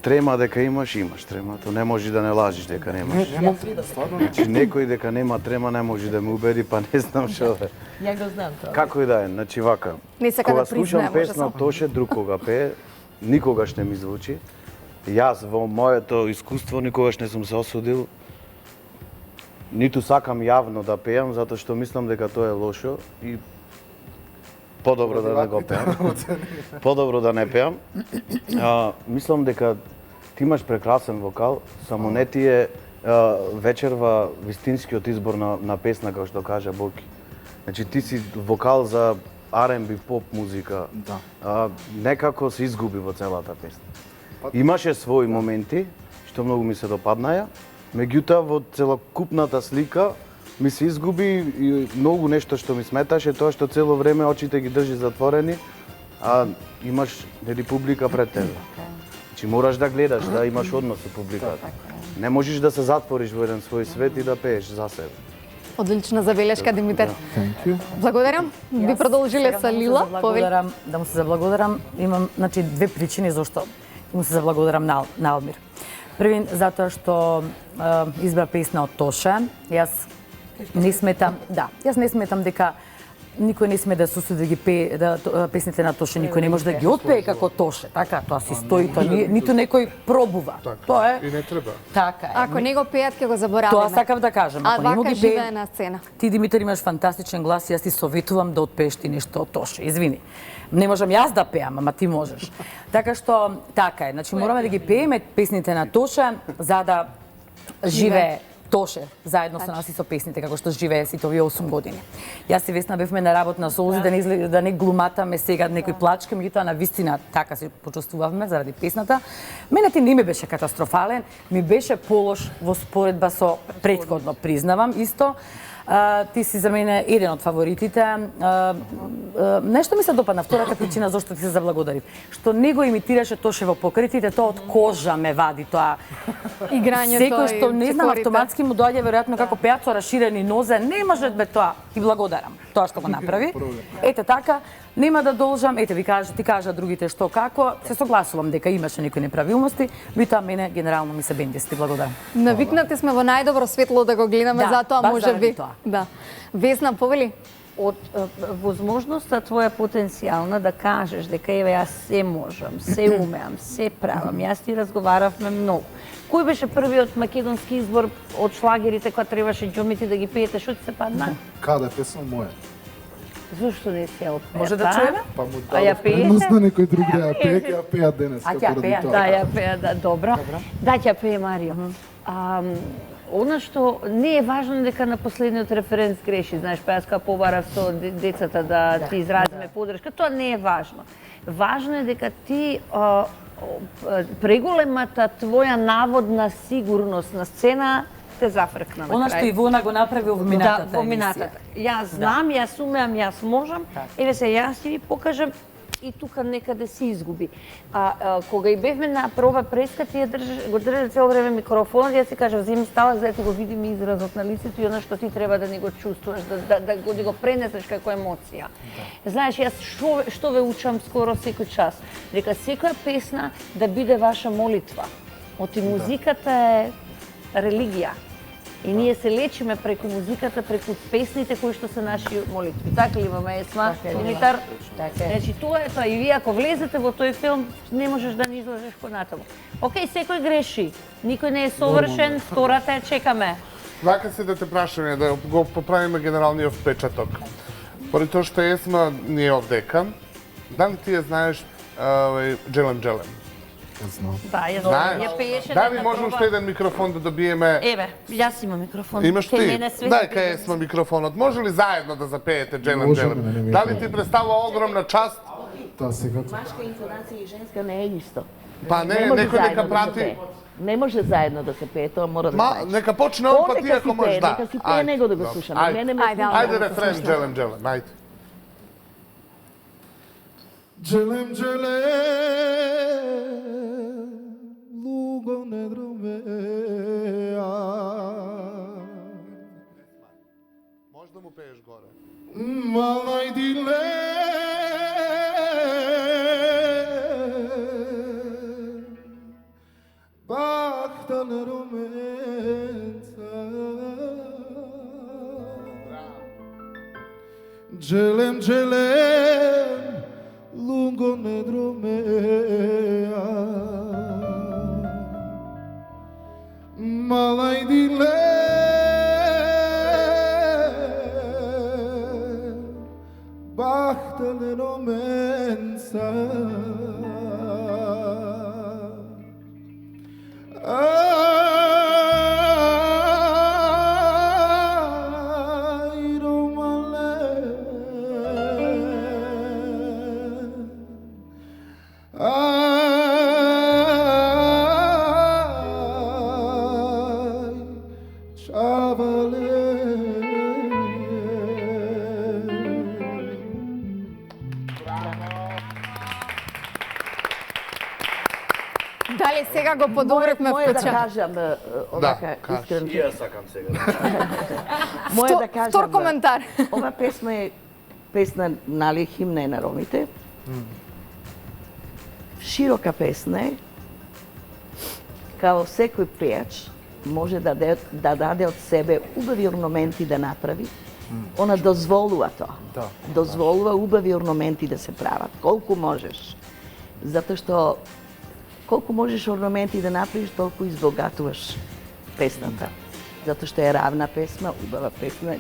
трема дека имаш трема. То не може да не лажиш дека немаш. Немам трема, стварно. Значи, некој дека нема трема не може да ме убеди, па не знам што е. Ја го знам тоа. Како и да е, значи вака. Не сака кога да признае, слушам може песна само. Тоше, друг кога пее, никогаш не ми звучи. Јас во моето искуство никогаш не сум се осудил. Ниту сакам јавно да пеам, затоа што мислам дека тоа е лошо и подобро да не го пеам. Подобро да не пеам. Мислам дека ти имаш прекрасен вокал, само не ти е вечерва вистинскиот избор на песна, како што кажа Боки. Значи ти си вокал за R&B поп музика. Да. Некако се изгуби во целата песна. Имаше своји моменти што многу ми се допаднаја, меѓутоа во целокупната слика ми се изгуби и многу нешто што ми сметаше, тоа што цело време очите ги држи затворени, а имаш нели публика пред тебе. Значи мораш да гледаш, да имаш однос со публиката. Не можеш да се затвориш во еден свој свет и да пееш за себе. Одлична забелешка, Димитар. Thank you. Благодарам. Би продолжиле со Лила. Да му се заблагодарам. Имам, значи, две причини зашто му се заблагодарам на Алмир. Првин, затоа што избра песна од Тоше. Јас не сметам дека никој не сме да се усуди да ги пее песните на Тоше, никој не може да ги отпее како Тоше. Така, тоа си стои, тоа ниту некој пробува. Тоа е И не треба. така е. Ако не го пеат, ќе го забораваме. Тоа сакав да кажам. А Ако не му вака ги пее, живее на сцена. ти, Димитар, имаш фантастичен глас и јас ти советувам да отпееш ти нешто од Тоше. Извини. Не можам јас да пеам, ама ти можеш. Така што, така е. Значи, мораме да ги пееме песните на Тоше, за да живее Тоше заедно со нас и со песните, како што живее сите овие 8 години. Јас и Весна бевме на работна солзи, да не глуматаме сега некои плачки, меѓутоа на вистина така се почувствувавме заради песната. Мене ти не ми беше катастрофален, ми беше полош во споредба со претходно, признавам исто. Ти си за мене еден од фаворитите. Нешто ми се допадна, втората причина зашто ти се заблагодарив. Што не го имитираше Тоше во покритите, тоа од кожа ме вади, тоа Играњето секој што не знам, цикорите. автоматски му доаѓа веројатно како пеат со расширени нозе, не може бе тоа. Ти благодарам тоа што го направи. Ете така, нема да должам, ете ти кажа другите што како, се согласувам дека имаше некои неправилности, меѓутоа мене генерално ми се бенди, ти благодарам. Навикнати сме во најдобро светло да го гледаме, Да, затоа баш може заради би. тоа. Да. Весна, повели? Од возможноста твоја потенцијална да кажеш дека еве јас се можам, се умеам, се правам. Јас ти разговаравме многу. Кој беше првиот македонски избор од шлагерите кога требаше џумите да ги пеете, што ти се падна? Каде песна моја? Зошто не се опеа? Може да чуеме? Па му А ја дадов пеете? предност на некој друг да ја пее, ќе ја пеа денес. А ќе ја пеа? Да, ја пеа, да, добро. Да, ќе пее Марио. Она што не е важно дека на последниот референс греши, знаеш, па јас кога побарав со децата да ти изразиме подршка, тоа не е важно. Важно е дека ти преголемата твоја наводна сигурност на сцена те зафркна на крај. Она што Ивона го направи во минатата Да, во минатата. Јас знам, јас умеам, јас можам. Еве се, јас ќе ви покажам и тука некаде се изгуби. Кога и бевме на проба преска, ти го држа цело време микрофонот, јас ти кажав, земи сталак, за да ти го видим изразот на лицето и она што ти треба да ни го чувствуваш, да го пренесеш како емоција. Знаеш, јас што ве учам скоро секој час, дека секоја песна да биде ваша молитва. Оти музиката е религија. И ние се лечиме преку музиката, преку песните кои што се наши молитви. Така ли имаме Есма, Димитар? Значи тоа е тоа. И вие ако влезете во тој филм, не можеш да не излезеш понатаму. Океј, секој греши. Никој не е совршен, втората е чекаме. Вака се да те прашаме, да го поправиме генералниот впечаток. Поради тоа што Есма не е овдека, дали ти ја знаеш Джелем Джелем? Да, ја Знаеш? ја пееше. Дали може уште еден микрофон да добиеме? Еве, јас имам микрофон. Имаш ти? Дај Дај кај Есма микрофонот. Може ли заедно да запеете Джелем Джелем? Дали ти представува огромна част? Тоа секако. Машка интонација и женска не е исто. Па не, некој нека прати. Не може заедно да се пее, тоа мора да знаеш. Нека почне он, па ти ако можеш, да. Нека си пее него да го слушаме. Ајде рефрен, Джелем Джелем, ајде. Джелем, джелем, луго не дромеа. Може да му пееш горе. Малај диле, бахта не роменца. Джелем, джелем, lungo ne dromea malai dile bachta ne romenza Дали сега го подобривме Моје да впечат? кажам, овака, искрен. И јас сакам сега. Моје да кажам. Втор коментар. Ова песма е песна, нали, химна е на ромите. Широка песна е. као секој пејач може да даде од себе убави орнаменти да направи, она дозволува тоа. Дозволува убави орнаменти да се прават, колку можеш. Затоа што колку можеш орнаменти да направиш, толку избогатуваш песната. Затоа што е равна песма, убава песма,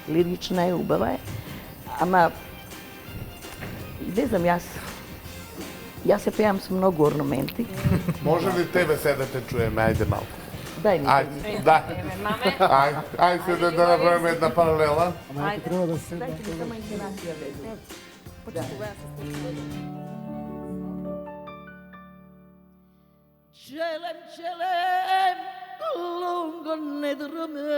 лирична е, убава е. Ама, не знам, јас се пеам с многу орнаменти. Може ли тебе се да те чуеме, ајде малку? Дај ми. Ајде, да. Ајде се да направиме една паралела. Ајде, треба да се... Дајте ми само интонација, веќе. Čelem, lungo ne dromevenca,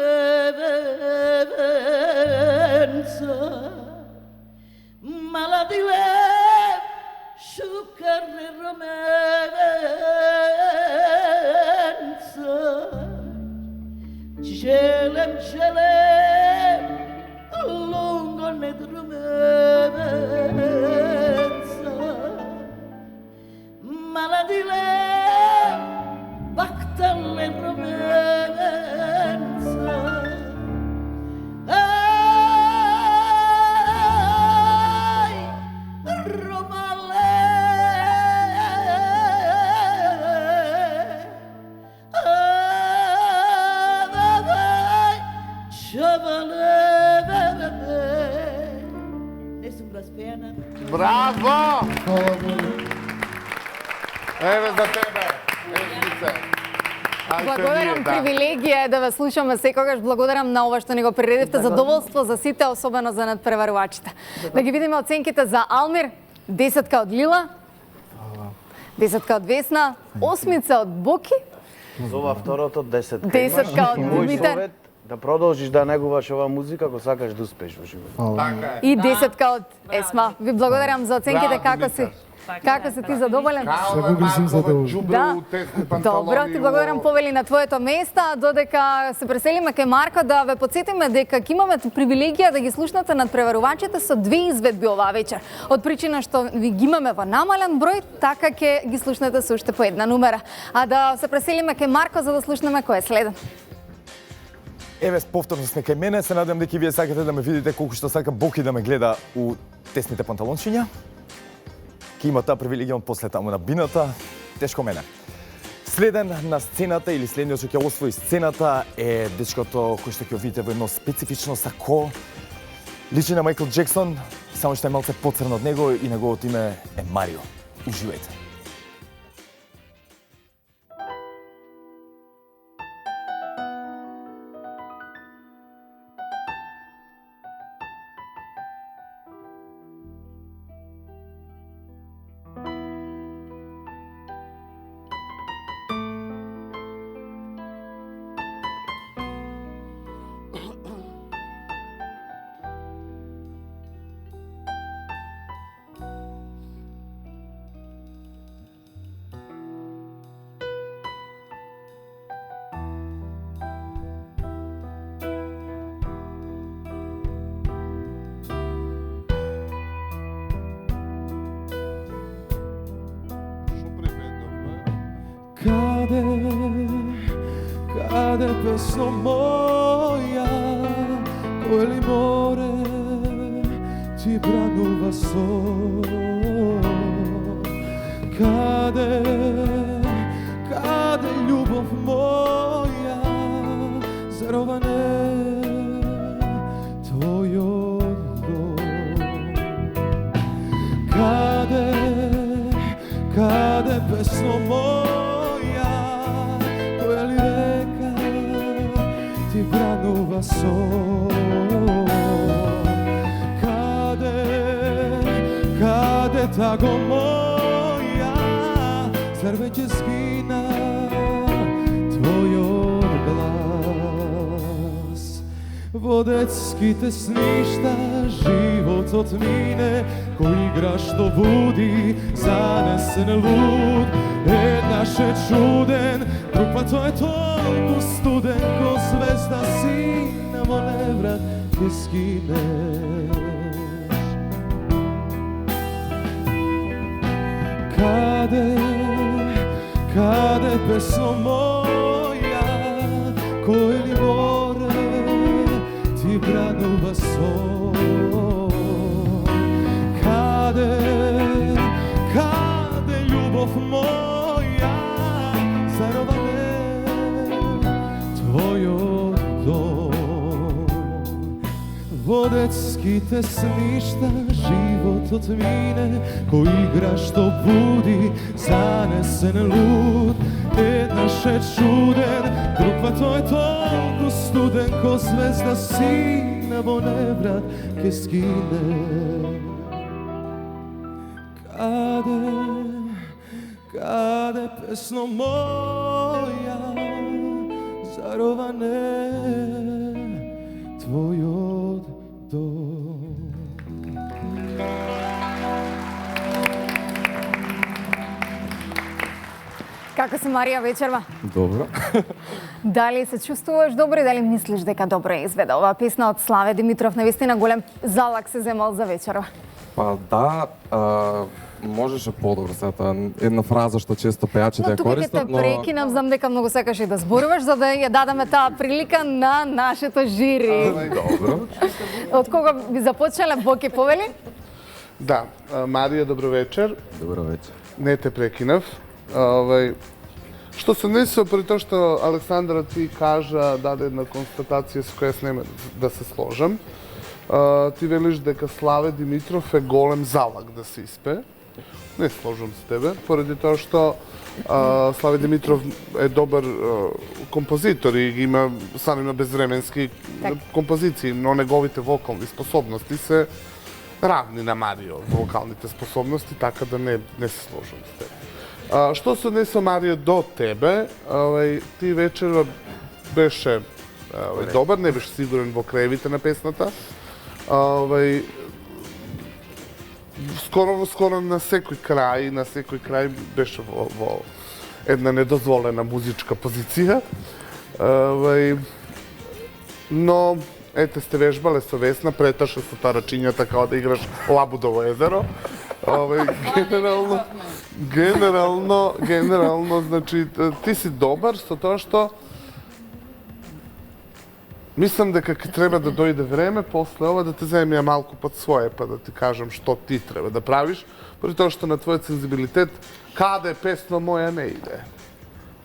maladilem, šukar ne romevenca. Čelem, lungo ne dromevenca, maladilem, Bactalle romenza. Ai, Romale. Ai, Chavale. Nessun braspena. Браво! Еве за тебе. Благодарам, привилегија е да ве слушаме секогаш. Благодарам на ова што ни го приредивте. Задоволство за сите, особено за надпреварувачите. Да ги видиме оценките за Алмир. 10 од Лила. 10 од Весна. 8 од Боки. За ова второто 10. 10 од Димитар. Да продолжиш да негуваш ова музика ако сакаш да успееш во животот. И 10 од Есма. Ви благодарам за оценките. Како си ти задоволен? Добро, ти благодарам Повели на твоето место, додека се преселиме кај Марко да ве потсетиме дека ќе имаме привилегија да ги слушнете надпреварувачите со 2 изведби оваа вечер. Од причина што ви ги имаме во намален број, така ќе ги слушнете со уште по една numera. А да се преселиме кај Марко за да слушнеме кој е следен. Еве, повторно сме кај мене, се надевам дека вие сакате да ме видите колку што сака Боки да ме гледа у тесните панталончиња. Ке има таа привилегија после таму на бината, тешко мене. Следен на сцената или следниот што ќе освои сцената е дечкото кој што ќе видите во едно специфично сако. Личи на Майкл Джексон, само што е малце поцрн од него и неговото име е Марио. Уживајте. Cade pesno moja, koje li more ti branuva so. Kade ljubov moja, zarovane tvojo dom. Kade pesno moja, koja li reka ti branuva so. Kade tago moja, zar već je skina tvoj glas. Vodecki te sništa, život od mine, ko igra što budi, zanesen lud. Naš je čuden, drug pa to je toliko studen, ko zvezda si na mole vrat ti skineš. Kade pesno moja, koje li more ti branува сон. Kade ljubov moja, zarovane tvojo dom. Vodecki snишта, живот от мине, кој игра што буди, занесен луд. Еднаш е чуден, друг пат тој е толку студен, ко звезда сина во неврат ке скине. Kade pesno moja, zarovane tvoj dom. Како се, Марија вечерва? Добро. Дали се чувствуваш добро и дали мислиш дека добро е изведа оваа песна од Славе Димитров? Навистина голем залак се земал за вечерва. Па да, можеше подобро се тоа една фраза што често пејачите ја користат, но тука ќе те прекинам, знам дека многу сакаш и да зборуваш за да ја дадеме таа прилика на нашето жири. Добро. Од кога би започнале, Боки повели? Да, Марија, добро вечер. Добро вечер. Не те прекинав. Што се несува при тоа што Александра ти кажа, даде една констатација со која снеме да се сложам. Ти велиш дека Славе Димитров е голем залак да се испе. Не сложам с тебе, поради тоа што Славе Димитров е добар композитор и има има безвременски композиции, но неговите вокални способности се равни на Марио вокалните способности, така да не се сложам с тебе. Што се однесе, Марио, до тебе, ти вечер беше добар, не беше сигурен во краевите на песната. Скоро на секој крај беше во една недозволена музичка позиција. Но ете сте вежбале со Весна, преташе со тарачињата као да играш Лабудово езеро. Генерално, значи, ти си добар со тоа што мислам дека ќе треба да дојде време после ова да те земе ја малку под своје, па да ти кажам што ти треба да правиш, поради тоа што на твојот сензибилитет каде песно моја не иде.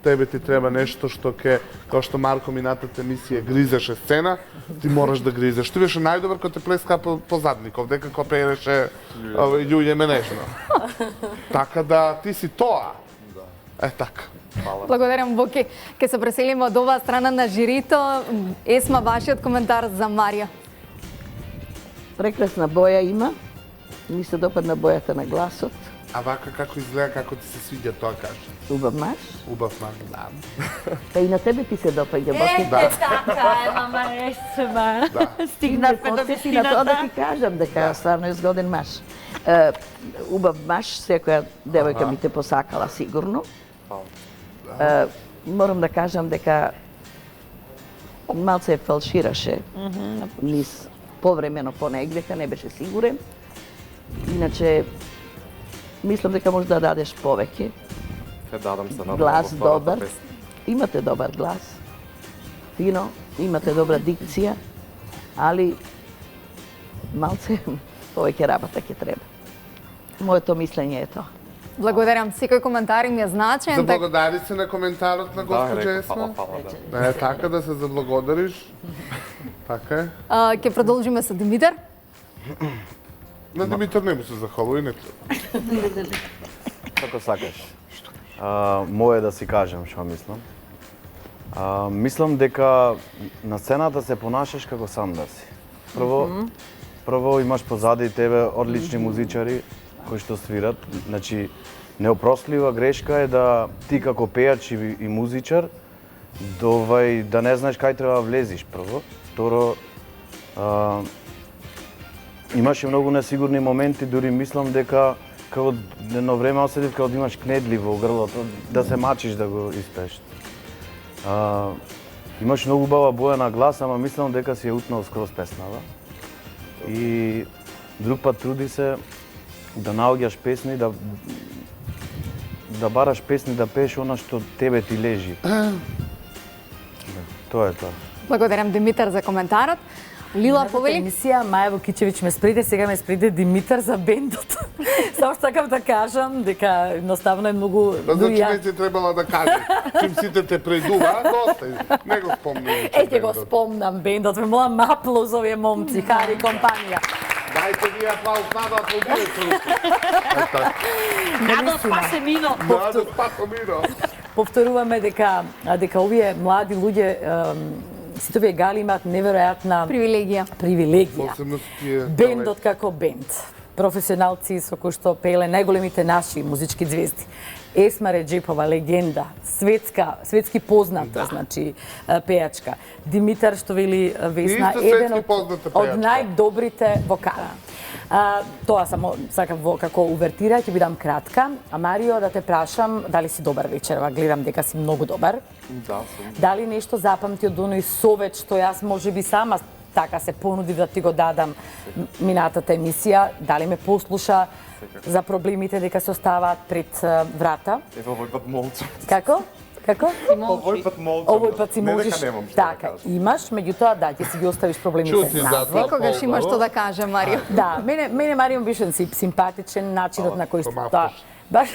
Тебе ти треба нешто што ке, као што Марко минатата емисија гризеше сцена, ти мораш да гризеш. Ти беше најдобар кога те плеска по задников, дека кога пееше Љуѓе ме нежно. Така да ти си тоа. Е така. Благодарам, Боки. Ке се преселиме од оваа страна на жирито. Есма, вашиот коментар за Марија. Прекрасна боја има. Ми се допадна бојата на гласот. А вака како изгледа, како ти се свиѓа тоа, кажи? Убав маш. Убав маш, да. Та и на тебе ти се допаѓа, Боки. Така е, мама, Есма. Стигнавме до вистината. На тоа да ти кажам дека стварно е згоден маш. Убав маш, секоја девојка би те посакала сигурно. Морам да кажам дека малце фалшираше низ повремено понегдека, не беше сигурен. Иначе, мислам дека може да дадеш повеќе. Ќе дадам се на глас добар. Имате добар глас. Фино, имате добра дикција, али малце повеќе работа ќе треба. Моето мислење е тоа. Благодарам. Секој коментар им е значен. Заблагодари се на коментарот на госпоđа Есма. Не, така да се заблагодариш. Така е. Ќе продолжиме со Димитар. На Димитар не му се захвалува и не треба. Како сакаш. Мое да си кажам што мислам. Мислам дека на сцената се понашаш како сам да си. Прво имаш позади тебе одлични музичари кои што свират. Значи, неопростлива грешка е да ти како пејач и музичар да не знаеш кај треба да влезиш прво. Второ, имаше многу несигурни моменти, дури мислам дека како едно време осетив како да имаш кнедли во грлото, да се мачиш да го испееш. Имаш многу убава боја на глас, ама мислам дека си ја утнал скроз песната. И друг пат труди се да наоѓаш песни, да бараш песни, да пееш она што тебе ти лежи. Тоа е тоа. Благодарам Димитар за коментарот. Лила повели? Емисија Маја Вукичевиќ ме сприде, сега ме сприде Димитар за бендот. Само што сакам да кажам дека едноставно е многу... Значи не ти требала да кажеш, чим сите те предува, доста, не го спомнам. Ќе го спомнам бендот, ме молам аплауз овие момци, Хари компанија. Дајте ви аплауз надо аплаудирате. Надо спасе мино. Надо спасе мино. Повторуваме дека овие млади луѓе сите овие гали имаат неверојатна привилегија. Бендот како бенд. Професионалци со кои што пееле најголемите наши музички звезди. Есма Реджепова, легенда, светски позната, значи пејачка. Димитар, што вели Весна, еден од најдобрите вокала. Тоа само сакам како увертира, ќе бидам кратка. А Марио, да те прашам, дали си добар вечерва? Гледам дека си многу добар. Да, сум. Дали нешто запамти од оној совет што јас можеби сама така се понудив да ти го дадам минатата емисија? Дали ме послуша за проблемите дека се оставаат пред врата? Ево овој пат молчам. Како? Овој пат молчам. Овој пат си можеш. Така, имаш, меѓутоа да, ќе си ги оставиш проблемите на. Секогаш имаш што да каже, Марио. Да, мене Марио беше симпатичен начинот на кој што баш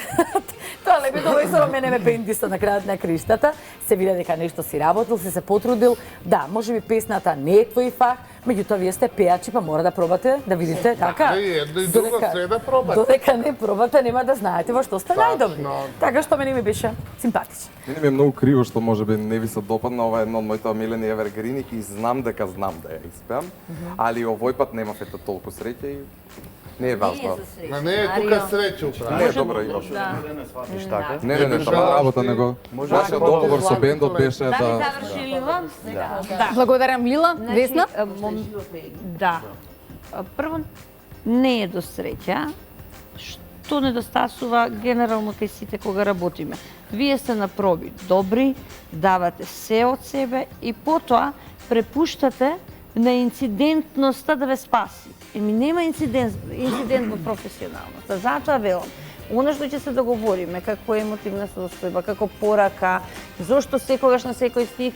тоа лепи довесува мене ме бендиста на крајот на криштата. Се види дека нешто си работил, си се потрудил. Да, можеби песната не е твој фах, меѓутоа вие сте пејачи, па мора да пробате да видите така. Една и друга се да пробате. Додека не пробате, нема да знаете во што сте најдобри. Така што мене ми беше симпатичен. Мене ми е многу криво што можеби не ви се допадна, ова е едно од моите омилени евергрини и знам дека знам да ја испеам, али овој пат немав ете толку среќа и не е важно. Не е тука среќа управа. Не е добро имаш. Не, таа работа него. Нашиот договор со бендот беше да... Да заврши Лила? Да. Благодарам Лила. Весна? Да. Прво, не е до среќа, што недостасува генерално кај сите кога работиме. Вие сте на проби добри, давате се од себе и потоа препуштате на инцидентноста да ве спаси. Еми нема инцидент во професионалноста. Затоа велам, она што ќе се договориме, како емотивна состојба, како порака, зошто секогаш на секој стих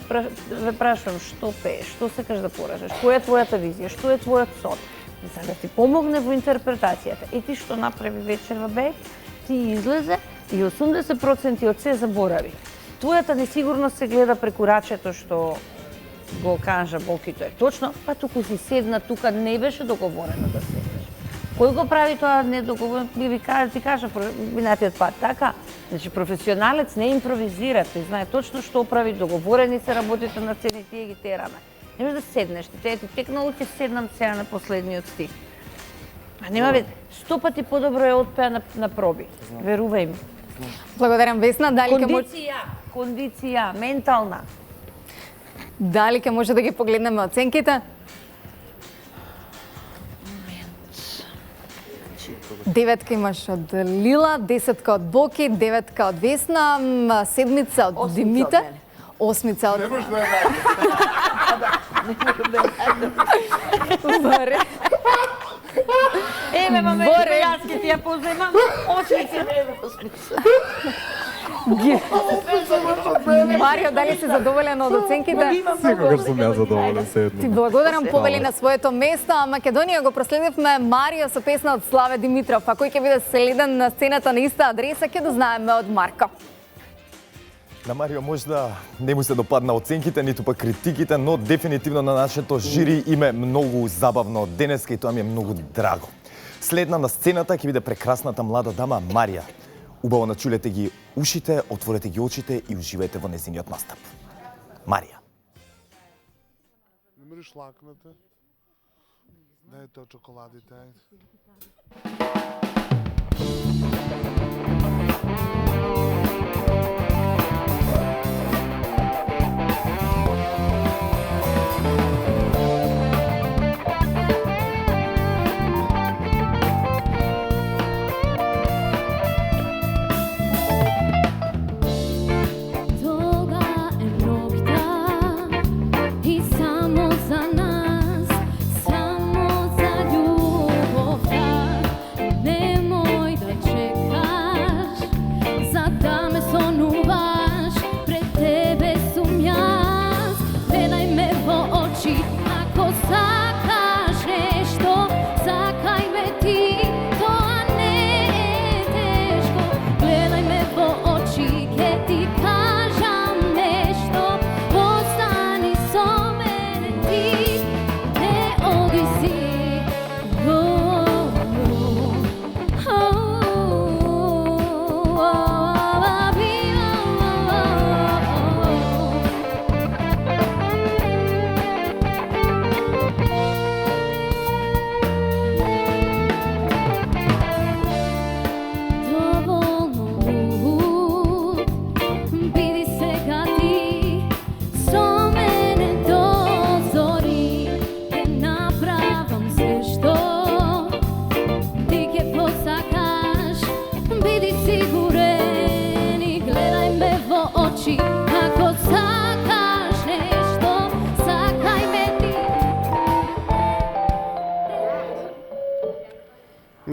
ве прашувам што пееш, што сакаш да порачаш, која е твојата визија, што е твојот сон, за да ти помогне во интерпретацијата. И ти што направи вечерва беј, ти излезе и 80% од се заборави. Твојата несигурност се гледа преку рачето што го кажа Бокито е точно, па туку си седна, тука не беше договорено да седнеш. Кој го прави тоа недоговорено, ти кажа минатиот пат, така? Значи, професионалец не импровизира, тој знае точно што прави, договорени се работите на сцени, тие ги тераме. Не може да седнеш, ти текнало ќе седнам сега на последниот стих. А нема вид, 100 пати подобро е отпеа на проби, верувај ми. Благодарам Весна, дали Кондиција, ментална. Дали ќе може да ги погледнеме оценките? 9 имаш од Лила, 10 од Боки, 9 од Весна, 7 од Димитар, 8 од... Не може да е Боре. Еве, маме, јас ќе ти ја поземам, 8 Марио, дали си задоволен од оценките? Секогаш сум ја задоволен се едно. Ти благодарам, повели на своето место, а Македонија го проследивме Марио со песна од Славе Димитров, а кој ќе биде следен на сцената на иста адреса, ќе дознаеме од Марко. На Марио може да не му се допадна оценките, ниту па критиките, но дефинитивно на нашето жири име многу забавно денеска и тоа ми е многу драго. Следна на сцената ќе биде прекрасната млада дама Марија. Убаво начулете ги ушите, отворете ги очите и уживајте во нејзиниот настап. Марија. Не мориш лакнете. Дајте од чоколадите, ајде.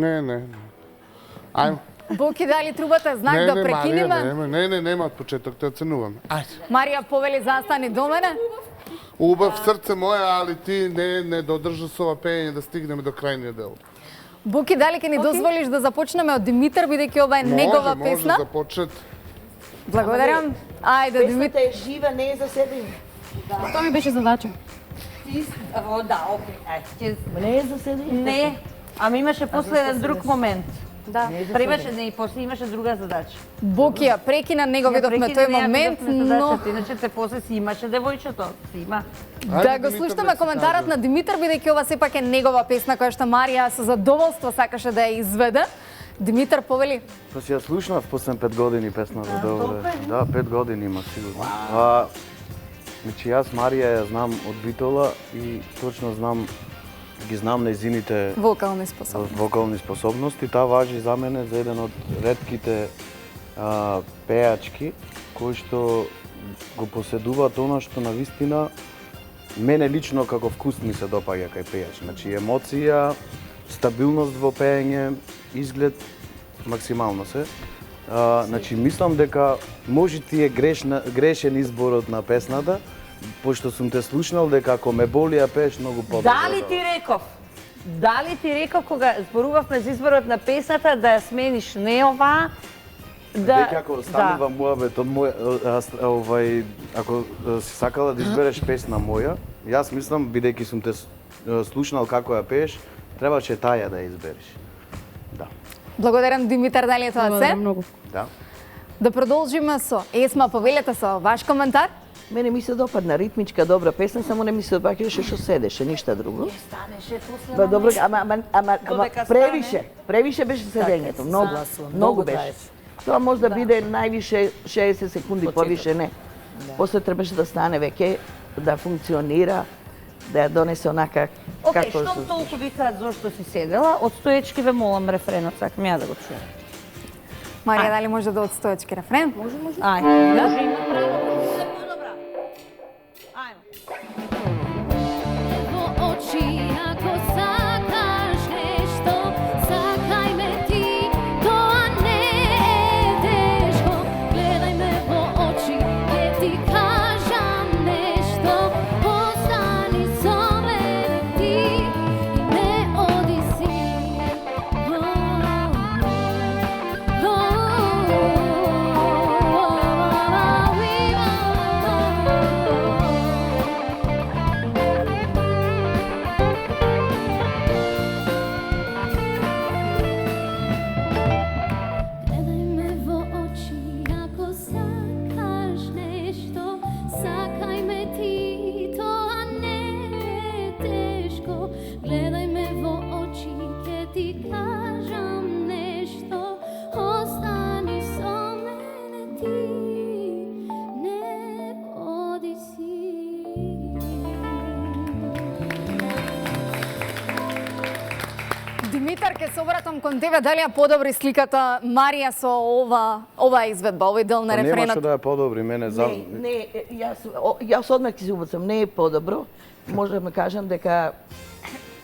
Не. Ајмо. Буки дали трубата знак да прекинеме? Не, нема од почеток, те оценуваме. Ајде. Марија повели застани до мене. Убав срце моја, али ти не додржа со ова пеење да стигнеме до крајниот дел. Буки, дали ќе ни дозволиш да започнеме од Димитар, бидејќи ова е негова песна? Може, започнете. Благодарам. Ајде, Димитар. Песната е жива, не е за себе. Тоа ми беше задача. Да, окей. Не е за себе. Не, ами имаше после еден друг момент. Да. После имаше друга задача. Буки ја прекина, не го видовме тој момент, но... Иначе те после си имаше девојчето. Си има. Да го слушаме коментарот на Димитар, бидејќи ова сепак е негова песна која што Марија со задоволство сакаше да ја изведе. Димитар повели. Па си ја слушнав после 5 години песната, добре. Да, 5 години има сигурно. Значи јас Марија ја знам од Битола и точно ги знам нејзините вокални способности. Таа важи за мене за еден од ретките пејачки кои што го поседуваат она што навистина мене лично како вкус ми се допаѓа кај пејач. Значи емоција, стабилност во пеење, изглед максимално се. Значи мислам дека може ти е грешен изборот на песната, пошто сум те слушнал дека ако ме боли ја пееш многу подобро. Дали ти реков кога зборувавме за изборот на песната да ја смениш не ова, Веќе ако станува муабет од мој, ако си сакала да избереш песна моја, јас мислам, бидејќи сум те слушнал како ја пееш, требаше таја да ја избереш. Да. Благодарам, Димитар, дали е тоа се? Благодарам многу. Да. Да продолжиме со Есма, повелете со ваш коментар. Мене ми се допадна ритмичка, добра песна, само не ми се допаѓаше што седеше, ништа друго. станеше после Ба добро, ама превише беше седењето, многу беше. Тоа може да биде највише 60 секунди, повише не. После требаше да стане веќе, да функционира, да ја донесе онака како... Океј, што толку викаат зошто си седела, од стоечки ве молам рефренот, сакам ја да го чујам. Марија, дали може да од стоечки рефрен? Може. Ајде. Може, има право. Добра. Ајде. Во очи, ако сакаш нешто, сакај ме ти, тоа не е тешко. Гледај ме во очи, ќе ти кажам нешто, остани со мене ти и не оди си. Гледај ме во очи, ако сакаш нешто, сакај ме ти, тоа не е тешко. Гледај ме во очи, ќе ти кажам нешто, остани со мене ти, не оди си. Димитар, ке се обратам кон тебе, дали ја подобри сликата Марија со ова изведба, овој дел на рефренот? Немаше да ја подобри мене за... Не, јас одмак ти се убацам, не е подобро. Може да ме кажам дека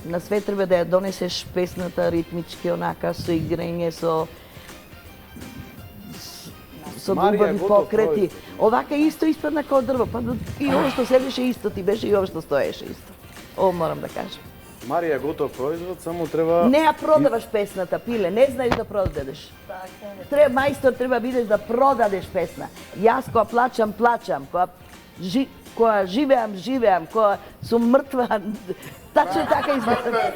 на свет треба да ја донесеш песната ритмички, онака, со играње, со убави покрети. Овака исто испадна као дрво, па и ова што седеше исто ти беше и ова што стоеше исто. Ово морам да кажам. Марија е готов производ, само треба... Не ја продаваш песната, пиле, не знаеш да продадеш. Треба мајстор, треба бидеш да продадеш песна. Јас кога плачам, кога живеам, кога сум мртва, тачно така изгледа.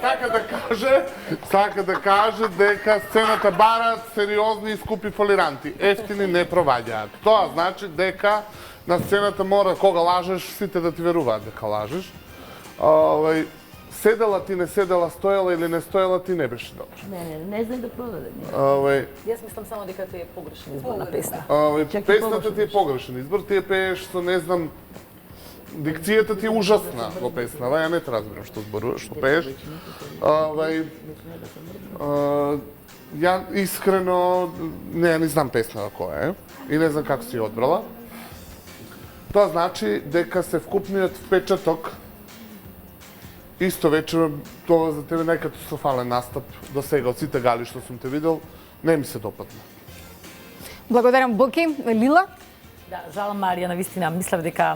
Сака да каже дека сцената бараат сериозни и скупи фолиранти. Ефтини не проваѓаат. Тоа значи дека на сцената мора кога лажеш, сите да ти веруваат дека лажеш. Седела ти, не седела, стоела или не стоела ти не беше добро. Не знам да продаде. Јас мислам само дека ти е погрешен избор на песна. Песната ти е погрешен избор, ти ја пееш со, не знам, дикцијата ти е ужасна во песнава, ја не те разбирам што зборуваш, што пееш. Ја искрено не знам песнава која е и не знам како си ја одбрала. Тоа значи дека се вкупниот впечаток Исто вечер, тоа за тебе најкатастрофален настап до сега од сите гали што сум те видел, не ми се допадна. Благодарам, Боки. Лила? Да, жалам, Марија, навистина, мислев дека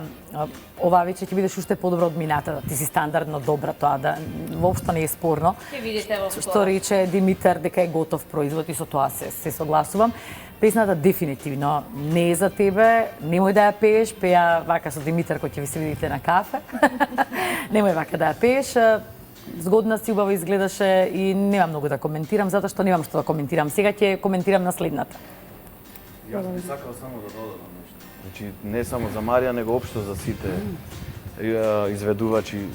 оваа вечер ќе бидеш уште подобро од минатата. Ти си стандардно добра, тоа да воопшто не е спорно. Ќе видите во Што рече Димитар дека е готов производ и со тоа се согласувам. Песната дефинитивно не е за тебе, немој да ја пееш, пеја вака со Димитар кој ќе ви се видите на кафе. Немој вака да ја пееш. Згодна си, убаво изгледаше и нема многу да коментирам, затоа што немам што да коментирам. Сега ќе коментирам на следната. Јас би сакал само да додадам нешто. Значи, не само за Марија, него општо за сите изведувачи.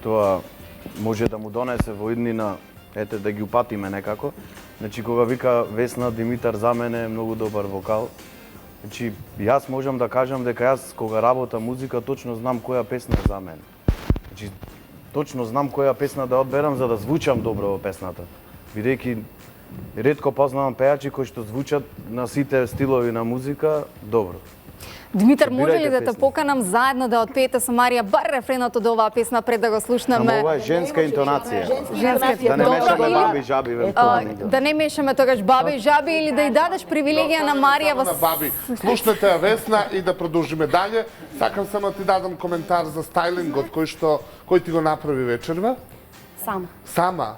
Тоа може да му донесе во иднина, ете, да ги упатиме некако. Значи, кога вика Весна, Димитар за мене е многу добар вокал. Значи, јас можам да кажам дека јас кога работам музика точно знам која песна е за мене. Значи, точно знам која песна да одберам за да звучам добро во песната. Бидејќи ретко познавам пејачи кои што звучат на сите стилови на музика добро. Димитар, може ли да те песни. поканам заедно да отпеете со Марија бар рефренот од оваа песна пред да го слушнеме? Ама ова е женска интонација. Женска. Да не Добро, мешаме или- баби и жаби ве. Да не мешаме тогаш баби и жаби или да ја дадеш привилегија на Марија во На баби, слушнете ја Весна и да продолжиме далje. Сакам само да ти дадам коментар за стайлингот кој ти го направи вечерва. Сама. Сама.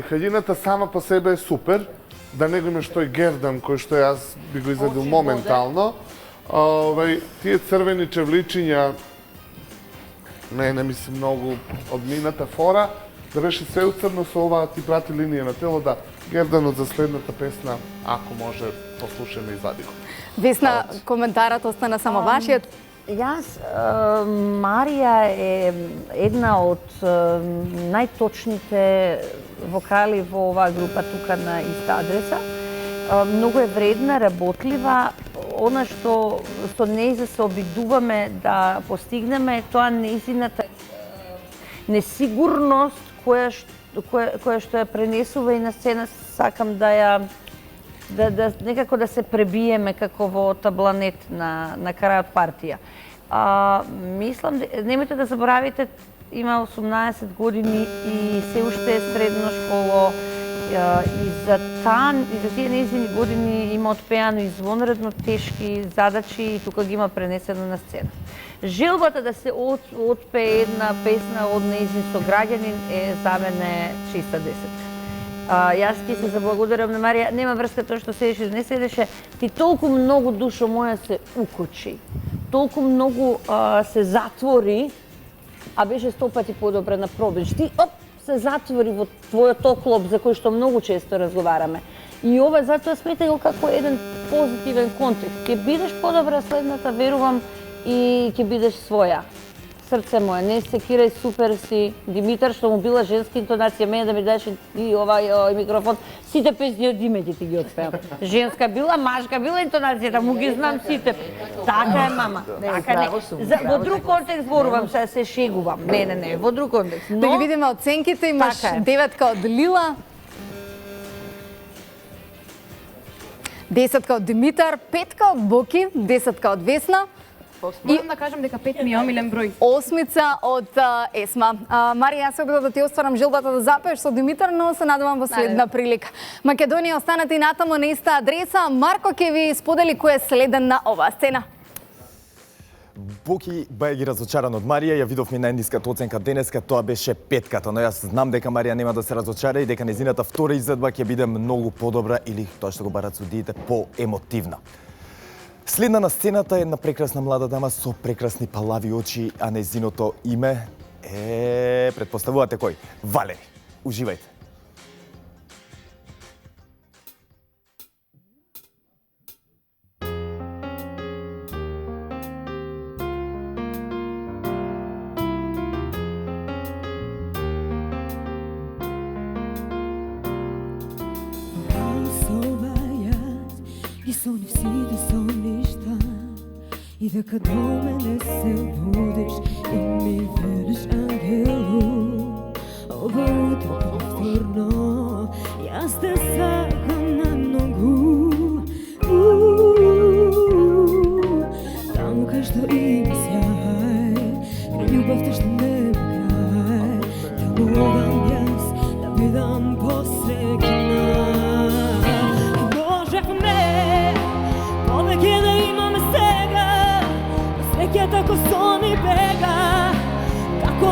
Хаljината сама по себе е супер. Да не го имаш тој гердан кој што јас би го изредил моментално. Тие црвени чевличиња не ми се многу од мината фора. Да беше се уцрно со ова ти прати линија на тело, да герданот за следната песна, ако може, послушаме и задиго. Весна, коментарот остана само вашиот. Јас, Марија е една од најточните вокали во оваа група тука на Иста адреса. Многу е вредна, работлива. Она што со нејза се обидуваме да постигнеме, тоа нејзината несигурност која што ја пренесува и на сцена, сакам да ја некако да се пребиеме како во табланет на крајот партија. Мислам, немојте да заборавите, има 18 години и се уште е средно школо, и за тие нејзини години има отпеано извонредно тешки задачи и тука ги има пренесено на сцена. Желбата да се отпее една песна од нејзин сограѓанин е за мене чиста десетка. Јас ќе се заблагодарам на Марија, нема врска тоа што седеше, не седеше, ти толку многу душо моја се укочи, толку многу се затвори, а беше 100 пати подобре на пробеж. Ти се затвори во твојот оклоп за кој што многу често разговараме. И ова затоа сметај го како еден позитивен контекст. Ќе бидеш подобра следната, верувам, и ќе бидеш своја. Срце моје, не се кирај, супер си. Димитар, што му била женска интонација, мене да ми дадеш и овај микрофон, сите песни од име ти ги отпеам. Женска била, машка била интонацијата, му ги знам сите. Така е, мама. Така не. Во друг контекст зборувам, се шегувам. Не, во друг контекст. Да ги видиме оценките, имаш 9 од Лила, 10 од Димитар, 5 од Боки, 10 од Весна. Морам да кажам дека 5 ми е омилен број. 8 од Есма. Марија, јас се обидов да ти остварам желбата да запееш со Димитар, но се надевам во следна прилика. Македонија, останете и натаму на Иста адреса. Марко ќе ви сподели кој е следен на оваа сцена. Боки бај ги разочаран од Марија, ја видовме најниската оценка денеска, тоа беше 5-ката, но јас знам дека Марија нема да се разочара и дека незината втора изведба ќе биде многу подобра или тоа што го барат судиите по-емотивна. Следна на сцената е една прекрасна млада дама со прекрасни палави очи, а незиното име е, претпоставувате кој? Валери. Уживајте. И сонив сите соништа И дека до мене се будиш И ми велиш ангелу Ова утро повторно Јас те сакам на многу Таму кај што има сјај Кај љубовта што нема крај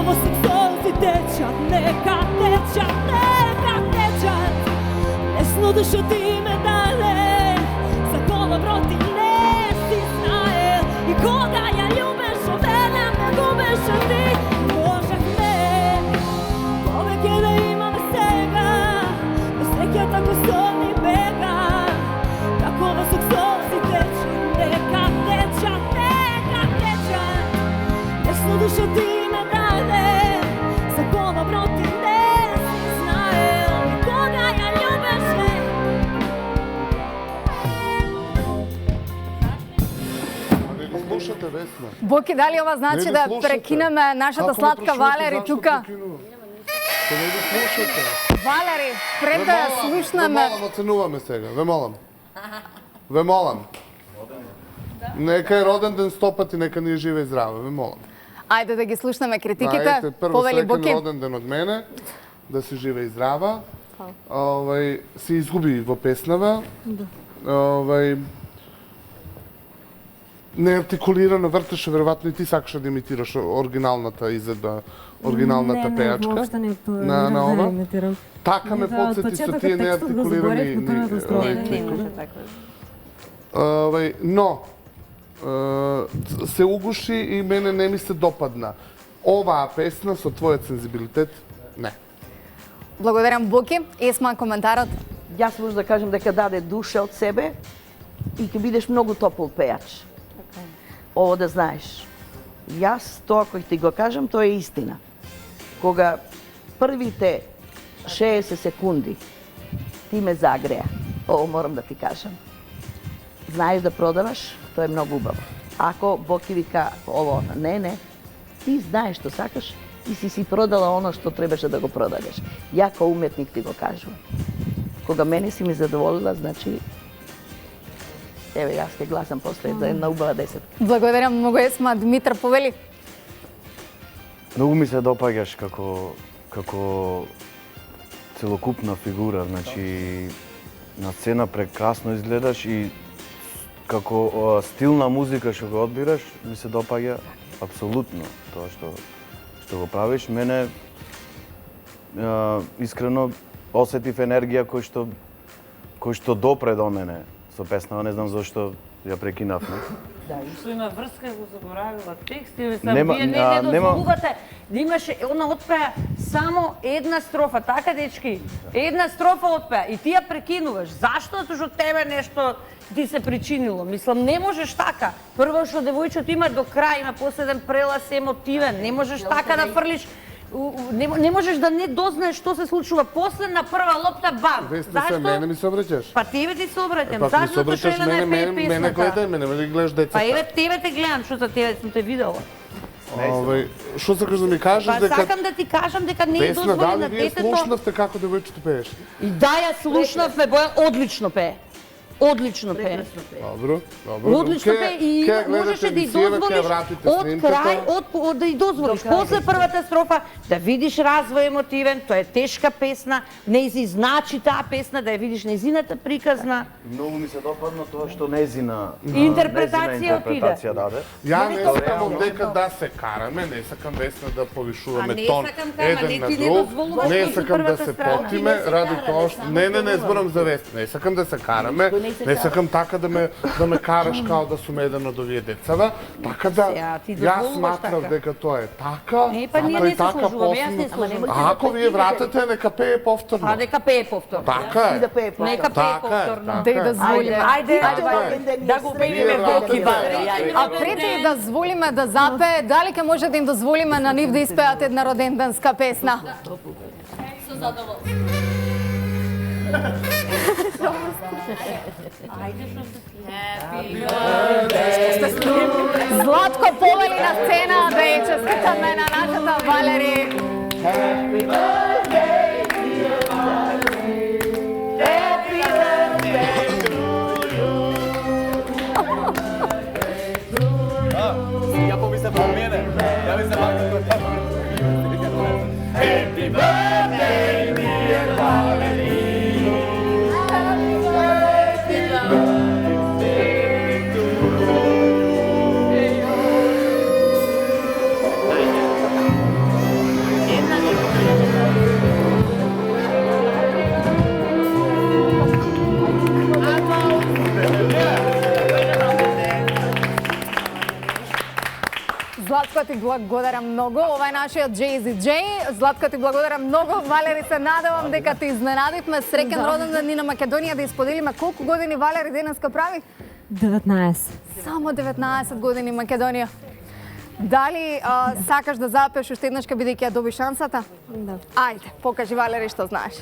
ovo su solzi tečat, neka tečat, neka tečat. Ne snudiš od ime dale, za koga proti ne si znael. I koga ja ljubeš, vernem ne gubeš ti. Možeš me, povek je da imam svega, bez sekja tako solni bega. Kako vas u solzi tečat, neka tečat, neka tečat. Ne snudiš od ime dale, za koga proti ne si znael. I koga ja ljubeš me. Слушате Весна. Боки, дали ова значи Не ви да слушате. прекинеме нашата Како ме сладка прашувате Валери зашто тука? прекинувам? Што не ви слушате? Валери, пред да ја Ве слушнеме... молам, оценуваме сега. Ве молам. Ве молам. Нека е роден ден 100 пати, нека ни е жива и здрава. Ве молам. Ајде да ги слушнеме критиките. Ајде, прво Повели среќен Боки. роден ден од мене, да си жива и здрава. Се изгуби во песнава. Неартикулирано вртеше, веројатно и ти сакаше да имитираш оригиналната изедба, оригиналната пејачка. въобще не на ова. имитирам. Така ме Това от подсети со почетока тие текстот го неартикулирани заборев, но първата строфа. Не може така. но се угуши и мене не ми се допадна. Оваа песна со твојот сензибилитет, не. Благодарам Боки. Есма, коментарот? Јас може да кажем дека даде душа од себе и ќе бидеш многу топол пејач. Ово да знаеш. Јас, тоа кој ти го кажам, тоа е истина. Кога првите 60 секунди ти ме загреа, ово морам да ти кажам. Знаеш да продаваш, тоа е многу убаво. Ако Боки вика ово, не, ти знаеш што сакаш и си продала оно што требаше да го продадеш. Ја као уметник ти го кажувам. Кога мене си ми задоволила, значи еве јас ќе гласам после за една убава 10. Благодарам многу, Есма. Димитар, повели. Многу ми се допаѓаш како целокупна фигура, значи на сцена прекрасно изгледаш и како стил на музика што го одбираш, ми се допаѓа апсолутно тоа што го правиш. Мене искрено осетив енергија кој што допре до мене со песнава, не знам зошто ја прекинавме. Што има врска, го заборавила текст, и Нема- вие не дозволувате да имаше, она отпеа само една строфа, така дечки, една строфа отпеа и ти ја прекинуваш. Зашто? Затоа што тебе нешто ти се причинило. Мислам, не можеш така. Прво што девојчето има до крај, има последен прелаз емотивен, не можеш така да фрлиш. Не можеш да не дознаеш што се случува. После на прва лопта бам. Весна се мене ми се обраќаш. Па тебе ти се обраќам. Пак ми се Зашто што обраќаш Елена ја пее мене песната? гледај, мене да гледаш децата. Па еве тебе те гледам, што за тебе сум те видела. Што сакаш да ми кажеш Па дека сакам да ти кажам дека не е Весна, дозволено дали на вие детето. слушнавте како девојчето пееш? И да, ја слушнавме, Бојан одлично пее. Одлично пее. Добро. Одлично пее и можеше да и дозволиш од крај, да и дозволиш. После првата строфа да видиш развој емотивен, тоа е тешка песна, нејзи значи таа песна, да ја видиш нејзината приказна. Многу ми се допадна тоа што незина Интерпретација интерпретација даде. Ја не сакам дека да се караме, не сакам Весна да повишуваме А не тон сакам караме, еден не на ти не друг, дозволуваш не ти сакам да првата се страна. потиме, ради тоа што не зборам за Весна, не сакам да се караме, не сакам така да ме караш као да сум еден од овие децава, така да Сега, ти јас дозволуваш сметрав така. дека тоа е така, Па ние така не и се така сложуваме, јас не последно. сложувам. Ако вие вратите, нека пее повторно. А дека пее повторно. Така е. Нека пее повторно. Да и дозволиме. Ајде, да го пееме Боки Валери. А пред да дозволиме да запее, дали ќе може да им дозволиме на нив да испеат една роденденска песна? Со задоволство. Златко повели на сцена да ја честитаме на нашата Валери. Happy birthday, dear Valerie. Happy birthday to you. Ја помислам по мене. Ја мислам како Happy birthday, dear Valerie. Happy birthday to you. Златко, ти благодарам многу. Ова е нашиот Jay-Z J. Златко, ти благодарам многу. Валери, се надевам дека те изненадивме. Среќен роден ден ни на Македонија да исподелиме. Колку години Валери денеска прави? 19. Само 19 години Македонија. Дали сакаш да запееш уште еднашка бидејќи ја доби шансата? Да. Ајде, покажи Валери што знаеш.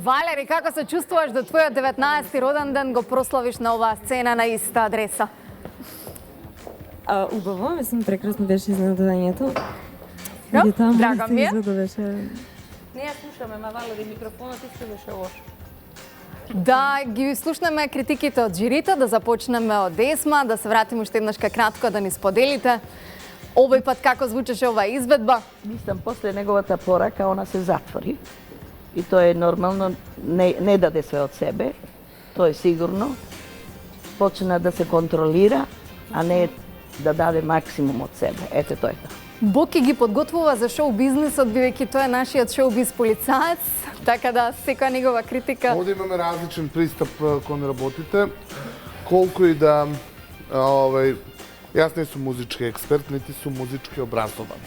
Валери, како се чувствуваш да твојот 19-ти роден ден го прославиш на оваа сцена на иста адреса? Убаво, мислам, прекрасно беше изненадувањето. Драго ми е. Не ја слушаме, ма Валери, микрофонот исто беше лош. Да ги слушнеме критиките од жирито, да започнеме од Есма, да се вратиме уште еднашка кратко да ни споделите. Овој пат како звучеше оваа изведба? Мислам, после неговата порака, она се затвори. И тоа е нормално, не даде све од себе, тоа е сигурно. Почна да се контролира, а не да даде максимум од себе. Ете, тоа е тоа. Боки ги подготвува за шоу-бизнисот, бидејќи тој е нашиот шоу-биз полицаец, така да секоја негова критика... Овде имаме различен пристап кон работите. Колку и да... Јас не сум музички експерт, нити сум музички образован.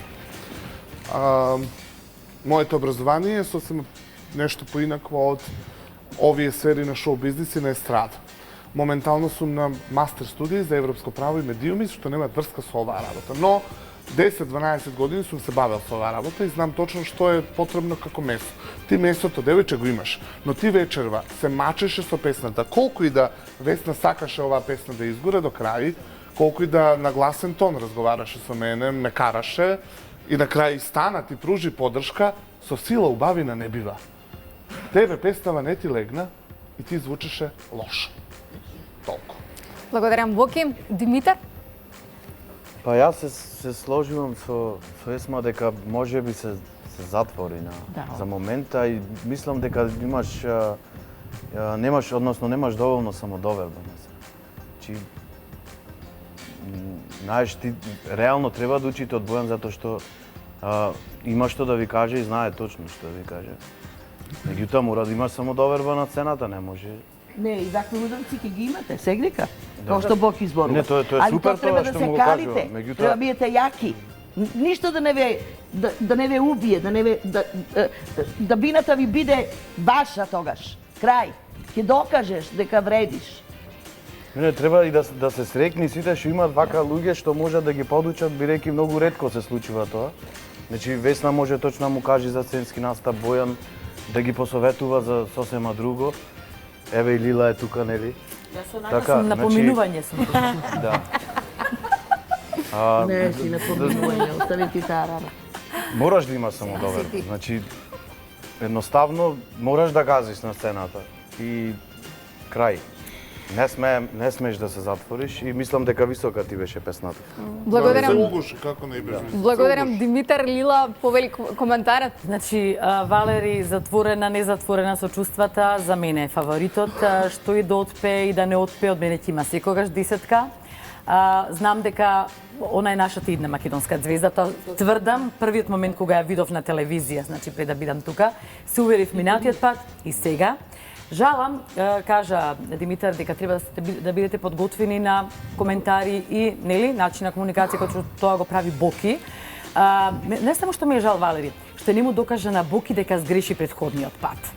Моето образование е сосема нешто поинакво од овие сфери на шоу-бизнис и на естрада. Моментално сум на мастер студии за европско право и медиуми, што немаат врска со оваа работа. Но 10-12 години сум се бавел со оваа работа и знам точно што е потребно како место. Ти местото, девојче, го имаш, но ти вечерва се мачеше со песната. Колку и да Весна сакаше оваа песна да изгоре до крај, колку и да на гласен тон разговараше со мене, ме караше и на крај стана, ти пружи поддршка, со сила убавина не бива. Тебе песнава не ти легна и ти звучеше лошо. Толку. Благодарам, Боки. Димитар? Па јас се сложувам со Есма дека може би се затвори за момента и мислам дека немаш доволно самодоверба. Значи, знаеш, ти реално треба да учите од Бојан затоа што има што да ви каже и знае точно што да ви каже. Меѓутоа мора да имаш само доверба на цената, не може. Не, и вакви ударци ќе ги имате, сегрика, како што Бог изборува. Не, тоа е супер тоа што му го кажува. Меѓутоа треба биете јаки. Ништо да не ве убие, да бината ви биде ваша тогаш. Крај. Ќе докажеш дека вредиш. Не, треба и да се срекни сите што имаат вака луѓе што можат да ги подучат, бидејќи многу ретко се случува тоа. Значи Весна може точно му каже за сценски настап, Бојан да ги посоветува за сосема друго. Еве и Лила е тука, нели? Јас со најка сум на поминување сум. Да. Не си на поминување, остави ти таа рана. Мораш да имаш само доверба. Значи едноставно мораш да газиш на сцената и крај. Не смееш да се затвориш и мислам дека висока ти беше песната. Благодарам Димитар, Лила, повели коментарот. Значи, Валери, затворена, незатворена со чувствата, за мене е фаворитот. Што и да отпее и да не отпее, од мене ќе има секогаш 10-ка. Знам дека она е нашата идна македонска звезда, тоа тврдам првиот момент кога ја видов на телевизија, значи пред да бидам тука, се уверив минатиот пат и сега. Жалам, кажа Димитар, дека треба да бидете подготвени на коментари и нели начин на комуникација кој што тоа го прави Боки. Не само што ми е жал Валери, што не му докажа на Боки дека сгреши претходниот пат.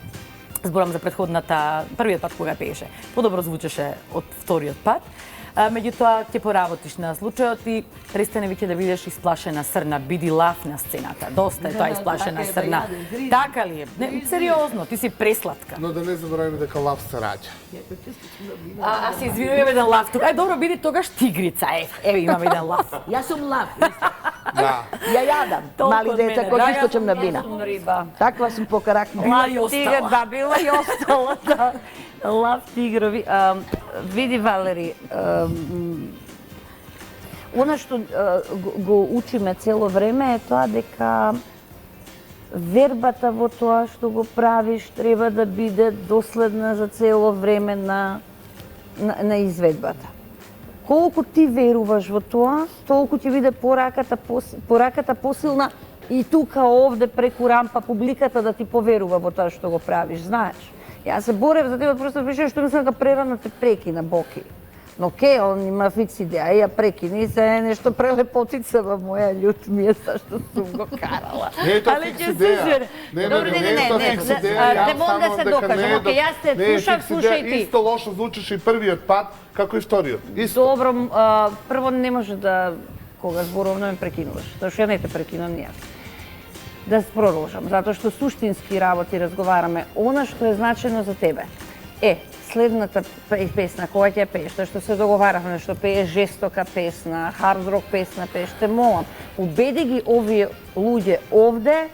Зборам за првиот пат кога пееше. Подобро звучеше од вториот пат. Меѓутоа ќе поработиш на случајот и престане веќе да бидеш исплашена срна, биди лав на сцената. Доста е тоа исплашена срна. Така ли е? Не, сериозно, ти си пресладка. Но да не забораваме дека лав се раѓа. А се извинувам еден лав тука. Добро, биди тогаш тигрица. Еве имам еден лав. Јас сум лав. Да. Ја јадам мали деца кои искочам на бина. Таква сум по карактер. Лав тигар, да, била и остала, да. Лав тигрови. Види, Валери, она што го учиме цело време е тоа дека вербата во тоа што го правиш треба да биде доследна за цело време на изведбата. Колку ти веруваш во тоа, толку ќе биде пораката посилна и тука овде преку рампа публиката да ти поверува во тоа што го правиш, знаеш. Јас се борев за тебе, просто пише што мислам дека прерано те прекина Боки. Но ке, он има фикс идеја, ја прекини се нешто прелепотица во моја љут ми е зашто сум го карала. Не е тоа фикс идеја. Не мога да се докажам, оке, јас те слушав, слушај ти. Исто лошо звучеше и првиот пат, како и вториот. Добро, прво не може да, кога зборувам, ме прекинуваш, затоа што ја не те прекинам ни јас. Да продолжам, затоа што суштински работи разговараме, она што е значено за тебе. Следната песна која ќе пееш, тоа што се договаравме, што пееш жестока песна, хард рок песна пееш, те молам, убеди ги овие луѓе овде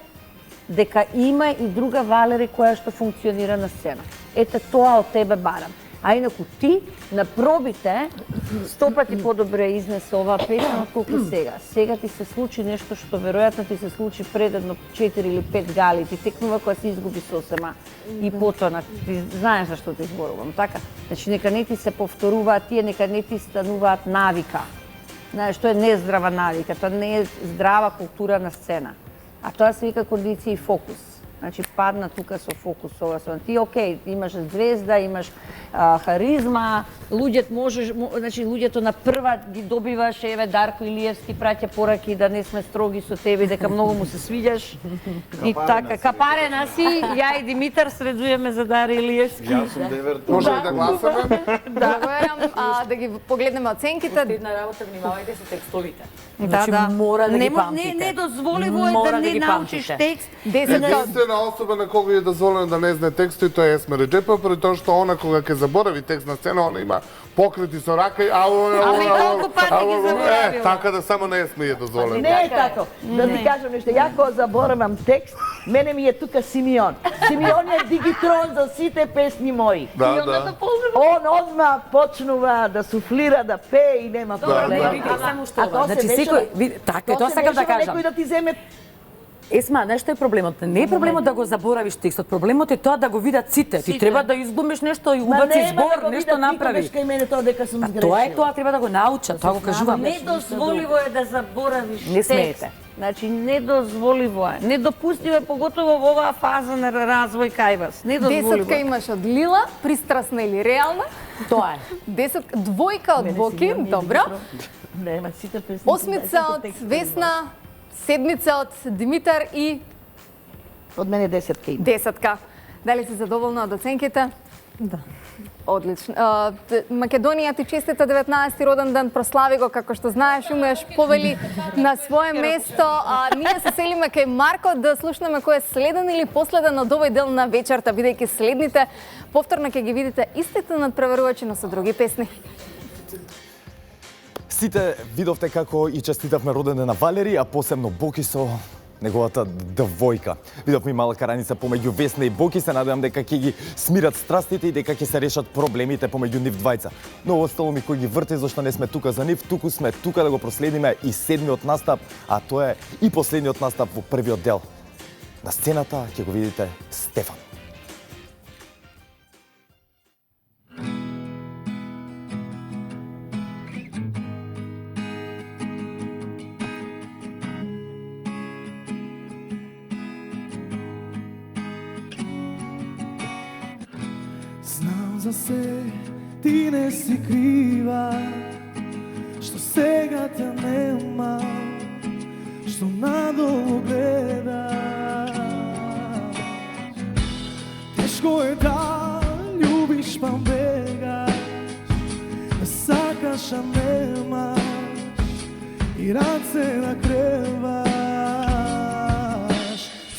дека има и друга Валери која што функционира на сцена. Ете тоа од тебе барам. А инаку ти на пробите 100 пати подобре изнесе оваа песна отколку сега. Сега ти се случи нешто што веројатно ти се случи пред едно 4 или 5 гали, ти текнува кога се изгуби сосема и потоа ти знаеш зашто ти зборувам, така? Значи нека не ти се повторуваат тие, нека не ти стануваат навика. Знаеш, тоа е нездрава навика, тоа не е здрава култура на сцена. А тоа се вика кондиција и фокус. Значи, падна тука со фокус, ти окей, имаш звезда, имаш харизма, луѓето на прва ги добиваш, еве Дарко Илиевски праќа пораки да не сме строги со тебе, дека многу му се свиѓаш. И така, капарена си, ја и Димитар средујеме за Дарко Илиевски. Јас сум девер. Може да гласаме? Да ги погледнеме оценките. Една работа, внимавајте со текстовите. Да. Мора да ги памтите. Недозволиво е да не научиш текст. Единствена особа на кога е дозволено да не знае текстови, тоа е Есме Реджепова, поради тоа што она кога ќе заборави текст на сцена, она има покрети со рака и Ами колку пати ги заборавила? Така да само на Есме е дозволено. Не е тако. Да ти кажам нешто, ја кога заборавам текст, мене ми е тука Симеон. Симеон е дигитрон за сите песни мои. Да. Он одма почнува да суфлира, да пее и нема проблем. Само што ова. Значи секој, така, тоа сакам да кажам. Некој да ти земе. Есма, нешто е проблемот. Не е проблемот да го заборавиш текстот, проблемот е тоа да го видат сите. Ти треба да изглумиш нешто и убаци збор, нешто направиш. Тоа е тоа, треба да го научат, тоа го кажувам. Недозволиво е да заборавиш Не текст. смеете. Значи, недозволиво е. Недопустиво е, поготово во оваа фаза на развој кај вас. Недозволиво. Десетка имаш од Лила, пристрасна или реална? Тоа е. Десетка, двојка од Боки, добро. Нема сите песни. Осмица од Весна, седмица од Димитар и Од мене десетка има. десетка. Дали си задоволна од оценките? Да. Одлично. Македонија ти честита 19-ти роден ден, прослави го, како што знаеш, умееш повели на свое место. Ние се селиме кај Марко да слушнеме кој е следен или последен од овој дел на вечерта, бидејќи следните повторно ќе ги видите истите надпреварувачи, но со други песни. Сите видовте како и честитавме роден ден на Валери, а посебно Боки со неговата девојка. Видовме и мала караница помеѓу Весна и Боки, се надевам дека ќе ги смират страстите и дека ќе се решат проблемите помеѓу нив двајца. Но остало ми кој ги врти, зашто не сме тука за нив, туку сме тука да го проследиме и седмиот настап, а тоа е и последниот настап во првиот дел. На сцената ќе го видите Стефан. Знам за се, ти не си крива, што сега те нема, што надолу гледаш. Тешко е да љубиш па бегаш, да сакаш а немаш и раце да креваш.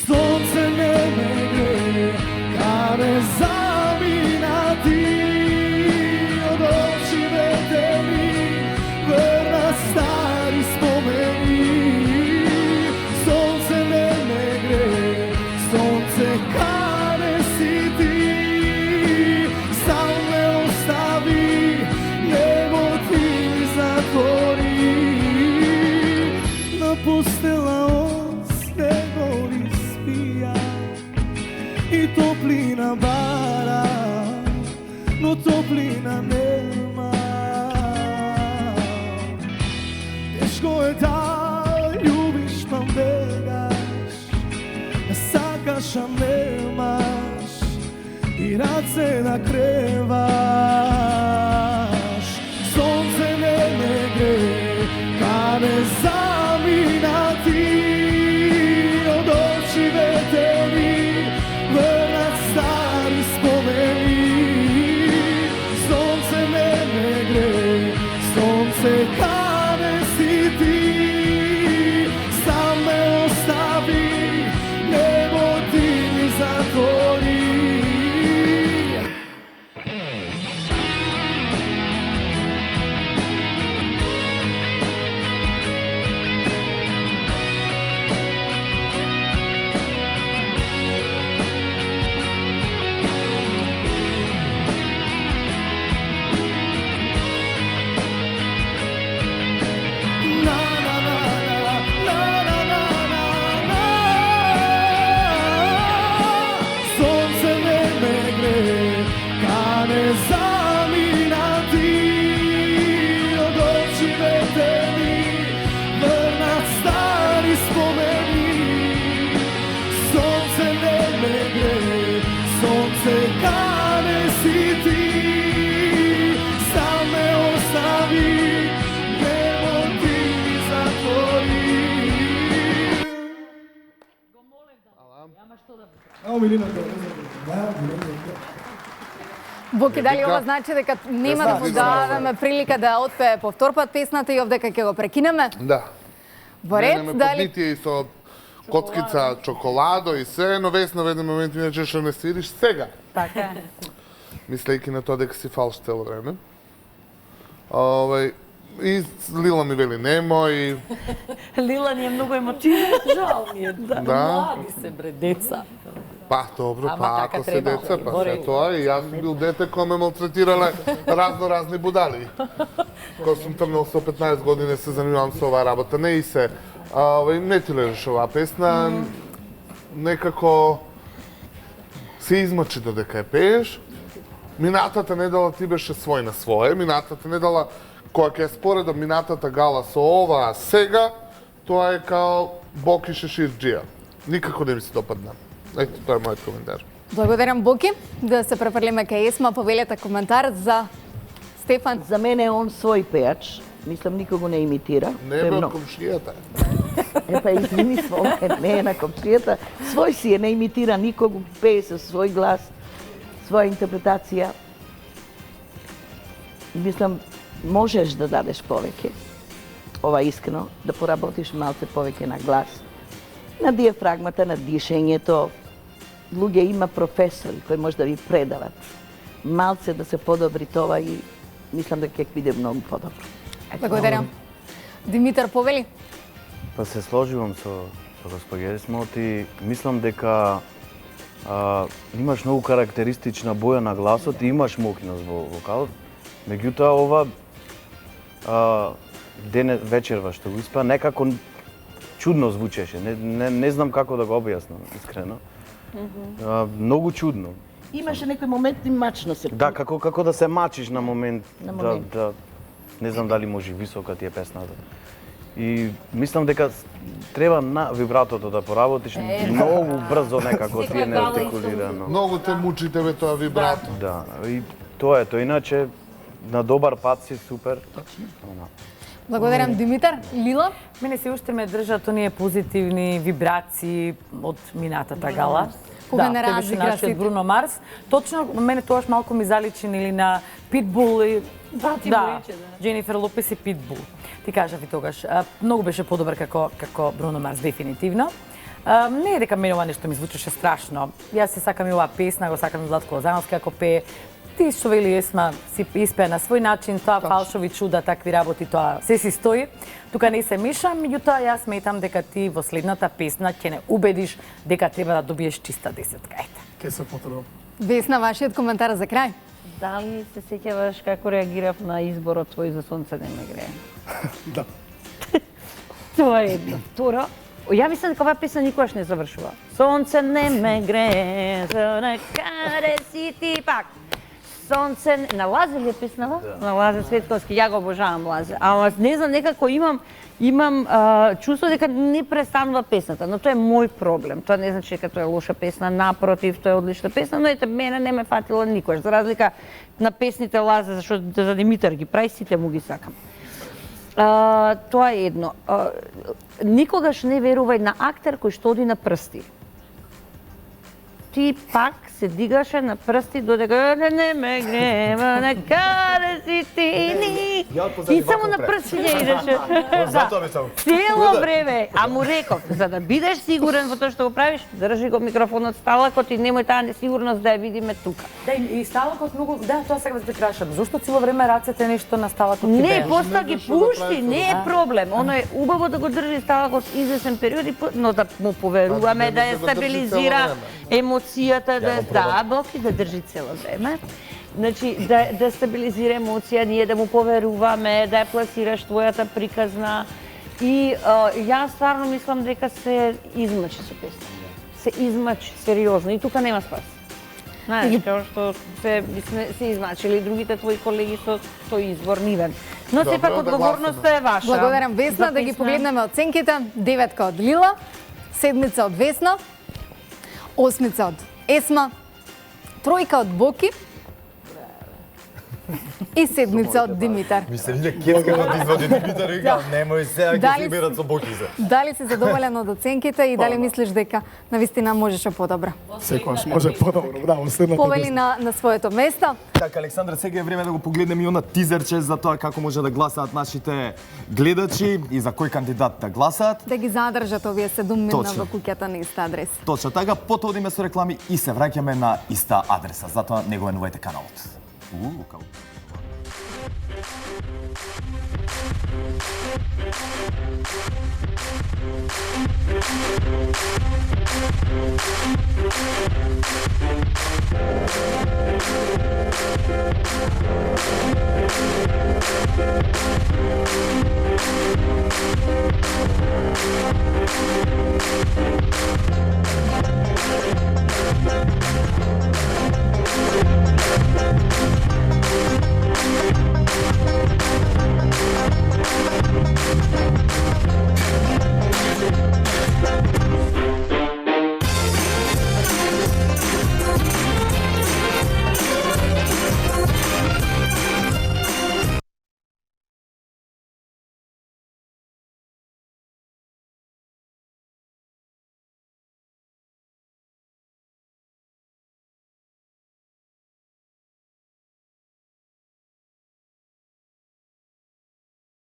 Сонце не ме гре, каде замина ти, од очите ми врна стари спомени. Сонце не ме гре, сонце каде си ти, сам ме остави, небо ти затвори. Напустила од снегови спија и топлина бара, но топлина нема. Тешко е да љубиш па бегаш, да сакаш а немаш и раце да креваш. Сонце не ме гре, каде замина ти, од очите ми врнат стари спомени. Сонце не ме гре, сонце каде си ти, сам ме остави, небо ти ми затвори. Сонце не ме гре, каде замина ти, од очите ми врнат стари спомени. Сонце не ме гре, сонце каде си ти, сам ме остави, небо ти ми затвори. Ало, Милина, Боки, дали ова значи дека нема да му даваме прилика да отпее повтор пат песната и овдека ќе го прекинеме? Да. Во ред, Мене ме дали... подбити и со коцкица чоколадо и се, но Весна во еден момент ми рече што не свириш сега. Така е. Мислејќи на тоа дека си фалш цело време. И Лила ми вели немо и... Лила ни е многу емотивна. Жал ми е, да. Млади се бре, деца. Па, добро, Ама па така ако се треба, деца, па во се ред. тоа и јас сум бил дете кој ме малтретирале разни будали. Кога сум тргнал со 15 години се занимавам со оваа работа, не и се. Не ти лежиш оваа песна, некако се измачи додека ја пееш. Минатата недела ти беше свој на свое, минатата недела која ќе споредам минатата гала со оваа сега, тоа е као Боки шеширџија. Никако не ми се допадна. Ето, тоа е мојот коментар. Благодарам, Боки. Да се префрлиме кај Есма, повелете коментар за Стефан. За мене е он свој пејач. Мислам, никого не имитира. Не е од комшијата. Епа, извини, не е на комшијата. Свој си е, не имитира никого, пее со свој глас, своја интерпретација. Мислам, можеш да дадеш повеќе. Ова искрено, да поработиш малце повеќе на глас. На диафрагмата, на дишењето. Луѓе има професори кои може да ви предават. Малце да се подобри тоа и мислам дека ќе биде многу подобро. Благодарам. Димитар повели? Па се сложувам со госпоѓа Есмот и мислам дека имаш многу карактеристична боја на гласот и имаш моќност во вокалот. Меѓутоа ова вечерва што го испа некако чудно звучеше. Не знам како да го објаснам, искрено. Многу чудно. Имаше некој момент и мачно се. Да, како да се мачиш на момент. Да, не знам дали може висока ти е песната. И мислам дека треба на вибратото да поработиш многу брзо некако ти е неартикулирано. Многу те мучи тебе тоа вибрато. Да, и тоа е тоа. Иначе на добар пат си супер. Благодарам, Димитар. Лила? Мене се уште ме држат оние позитивни вибрации од минатата гала. Кога не тој беше разигра нашиот сите. Бруно Марс. Точно, мене тоаш малку ми заличи или на Питбул и Дженифер Лопес и Питбул. Ти кажа ви тогаш, многу беше подобар како Бруно Марс дефинитивно. Не е дека мене ова нешто ми звучеше страшно. Јас се сакам и оваа песна, го сакам и Златко Лозановски како пее. Ти што вели Есма си испее на свој начин, тоа фалшови чуда, такви работи, тоа се си стои. Тука не се мешам, меѓутоа јас сметам дека ти во следната песна ќе не убедиш дека треба да добиеш чиста десетка. Ете. Ке се потрудам. Весна, вашиот коментар за крај? Дали се сеќаваш како реагирав на изборот твој за Сонце не ме грее? Да. Тоа е едно. Второ, ја мислам дека оваа песна никогаш не завршува. Сонце не ме грее, на каре си ти пак. Сонце, на Лазе ли е песнава? На Лазе Светковски, ја го обожавам Лазе. Ама не знам, некако имам чувство дека не престанува песната, но тоа е мој проблем. Тоа не значи дека тоа е лоша песна, напротив, тоа е одлична песна, но ете мене не ме фатила никош. За разлика на песните Лазе, зашто за Димитар ги прави, сите му ги сакам. Тоа е едно. Никогаш не верувај на актер кој што оди на прсти. Ти пак се дигаше на прсти додека не ме грева, на каде си ти ни. И само на прсти не идеше. Цело време. А му реков, за да бидеш сигурен во тоа што го правиш, држи го микрофонот сталакот и немој таа несигурност да ја видиме тука. Да, и сталакот многу, да, тоа сега да те крашам. Зошто цело време рацете нешто на сталакот ти Не, бееш? поста ги пушти, не е проблем. Оно е убаво да го држи сталакот извесен период, но да му поверуваме да ја стабилизира емоцијата, да, Боки да држи цело време. Значи, да стабилизира емоција, ние да му поверуваме, да ја пласираш твојата приказна. И јас стварно мислам дека се измачи со песна. Се измачи, сериозно. И тука нема спас. Знаеш, како што се измачили другите твои колеги со тој избор нивен. Но сепак одговорноста е ваша. Благодарам, Весна. Да ги погледнеме оценките. 9 од Лила, 7 од Весна, 8 од Есма, 3 од Боки и 7 од Димитар. Мислам дека кецкава да извади Димитар и га, немој сега ќе се берат со Боки за. Дали си задоволен од оценките и дали мислиш дека навистина можеше подобро? Секогаш може подобро, да, во следната Повели на своето место. Така, Александра, сега е време да го погледнеме и она тизерче за тоа како може да гласаат нашите гледачи и за кој кандидат да гласаат. Да ги задржат овие 7 минута Точно. во куќата на иста адреса. Точно така, потоа одиме со реклами и се враќаме на иста адреса. Затоа не го менувајте каналот.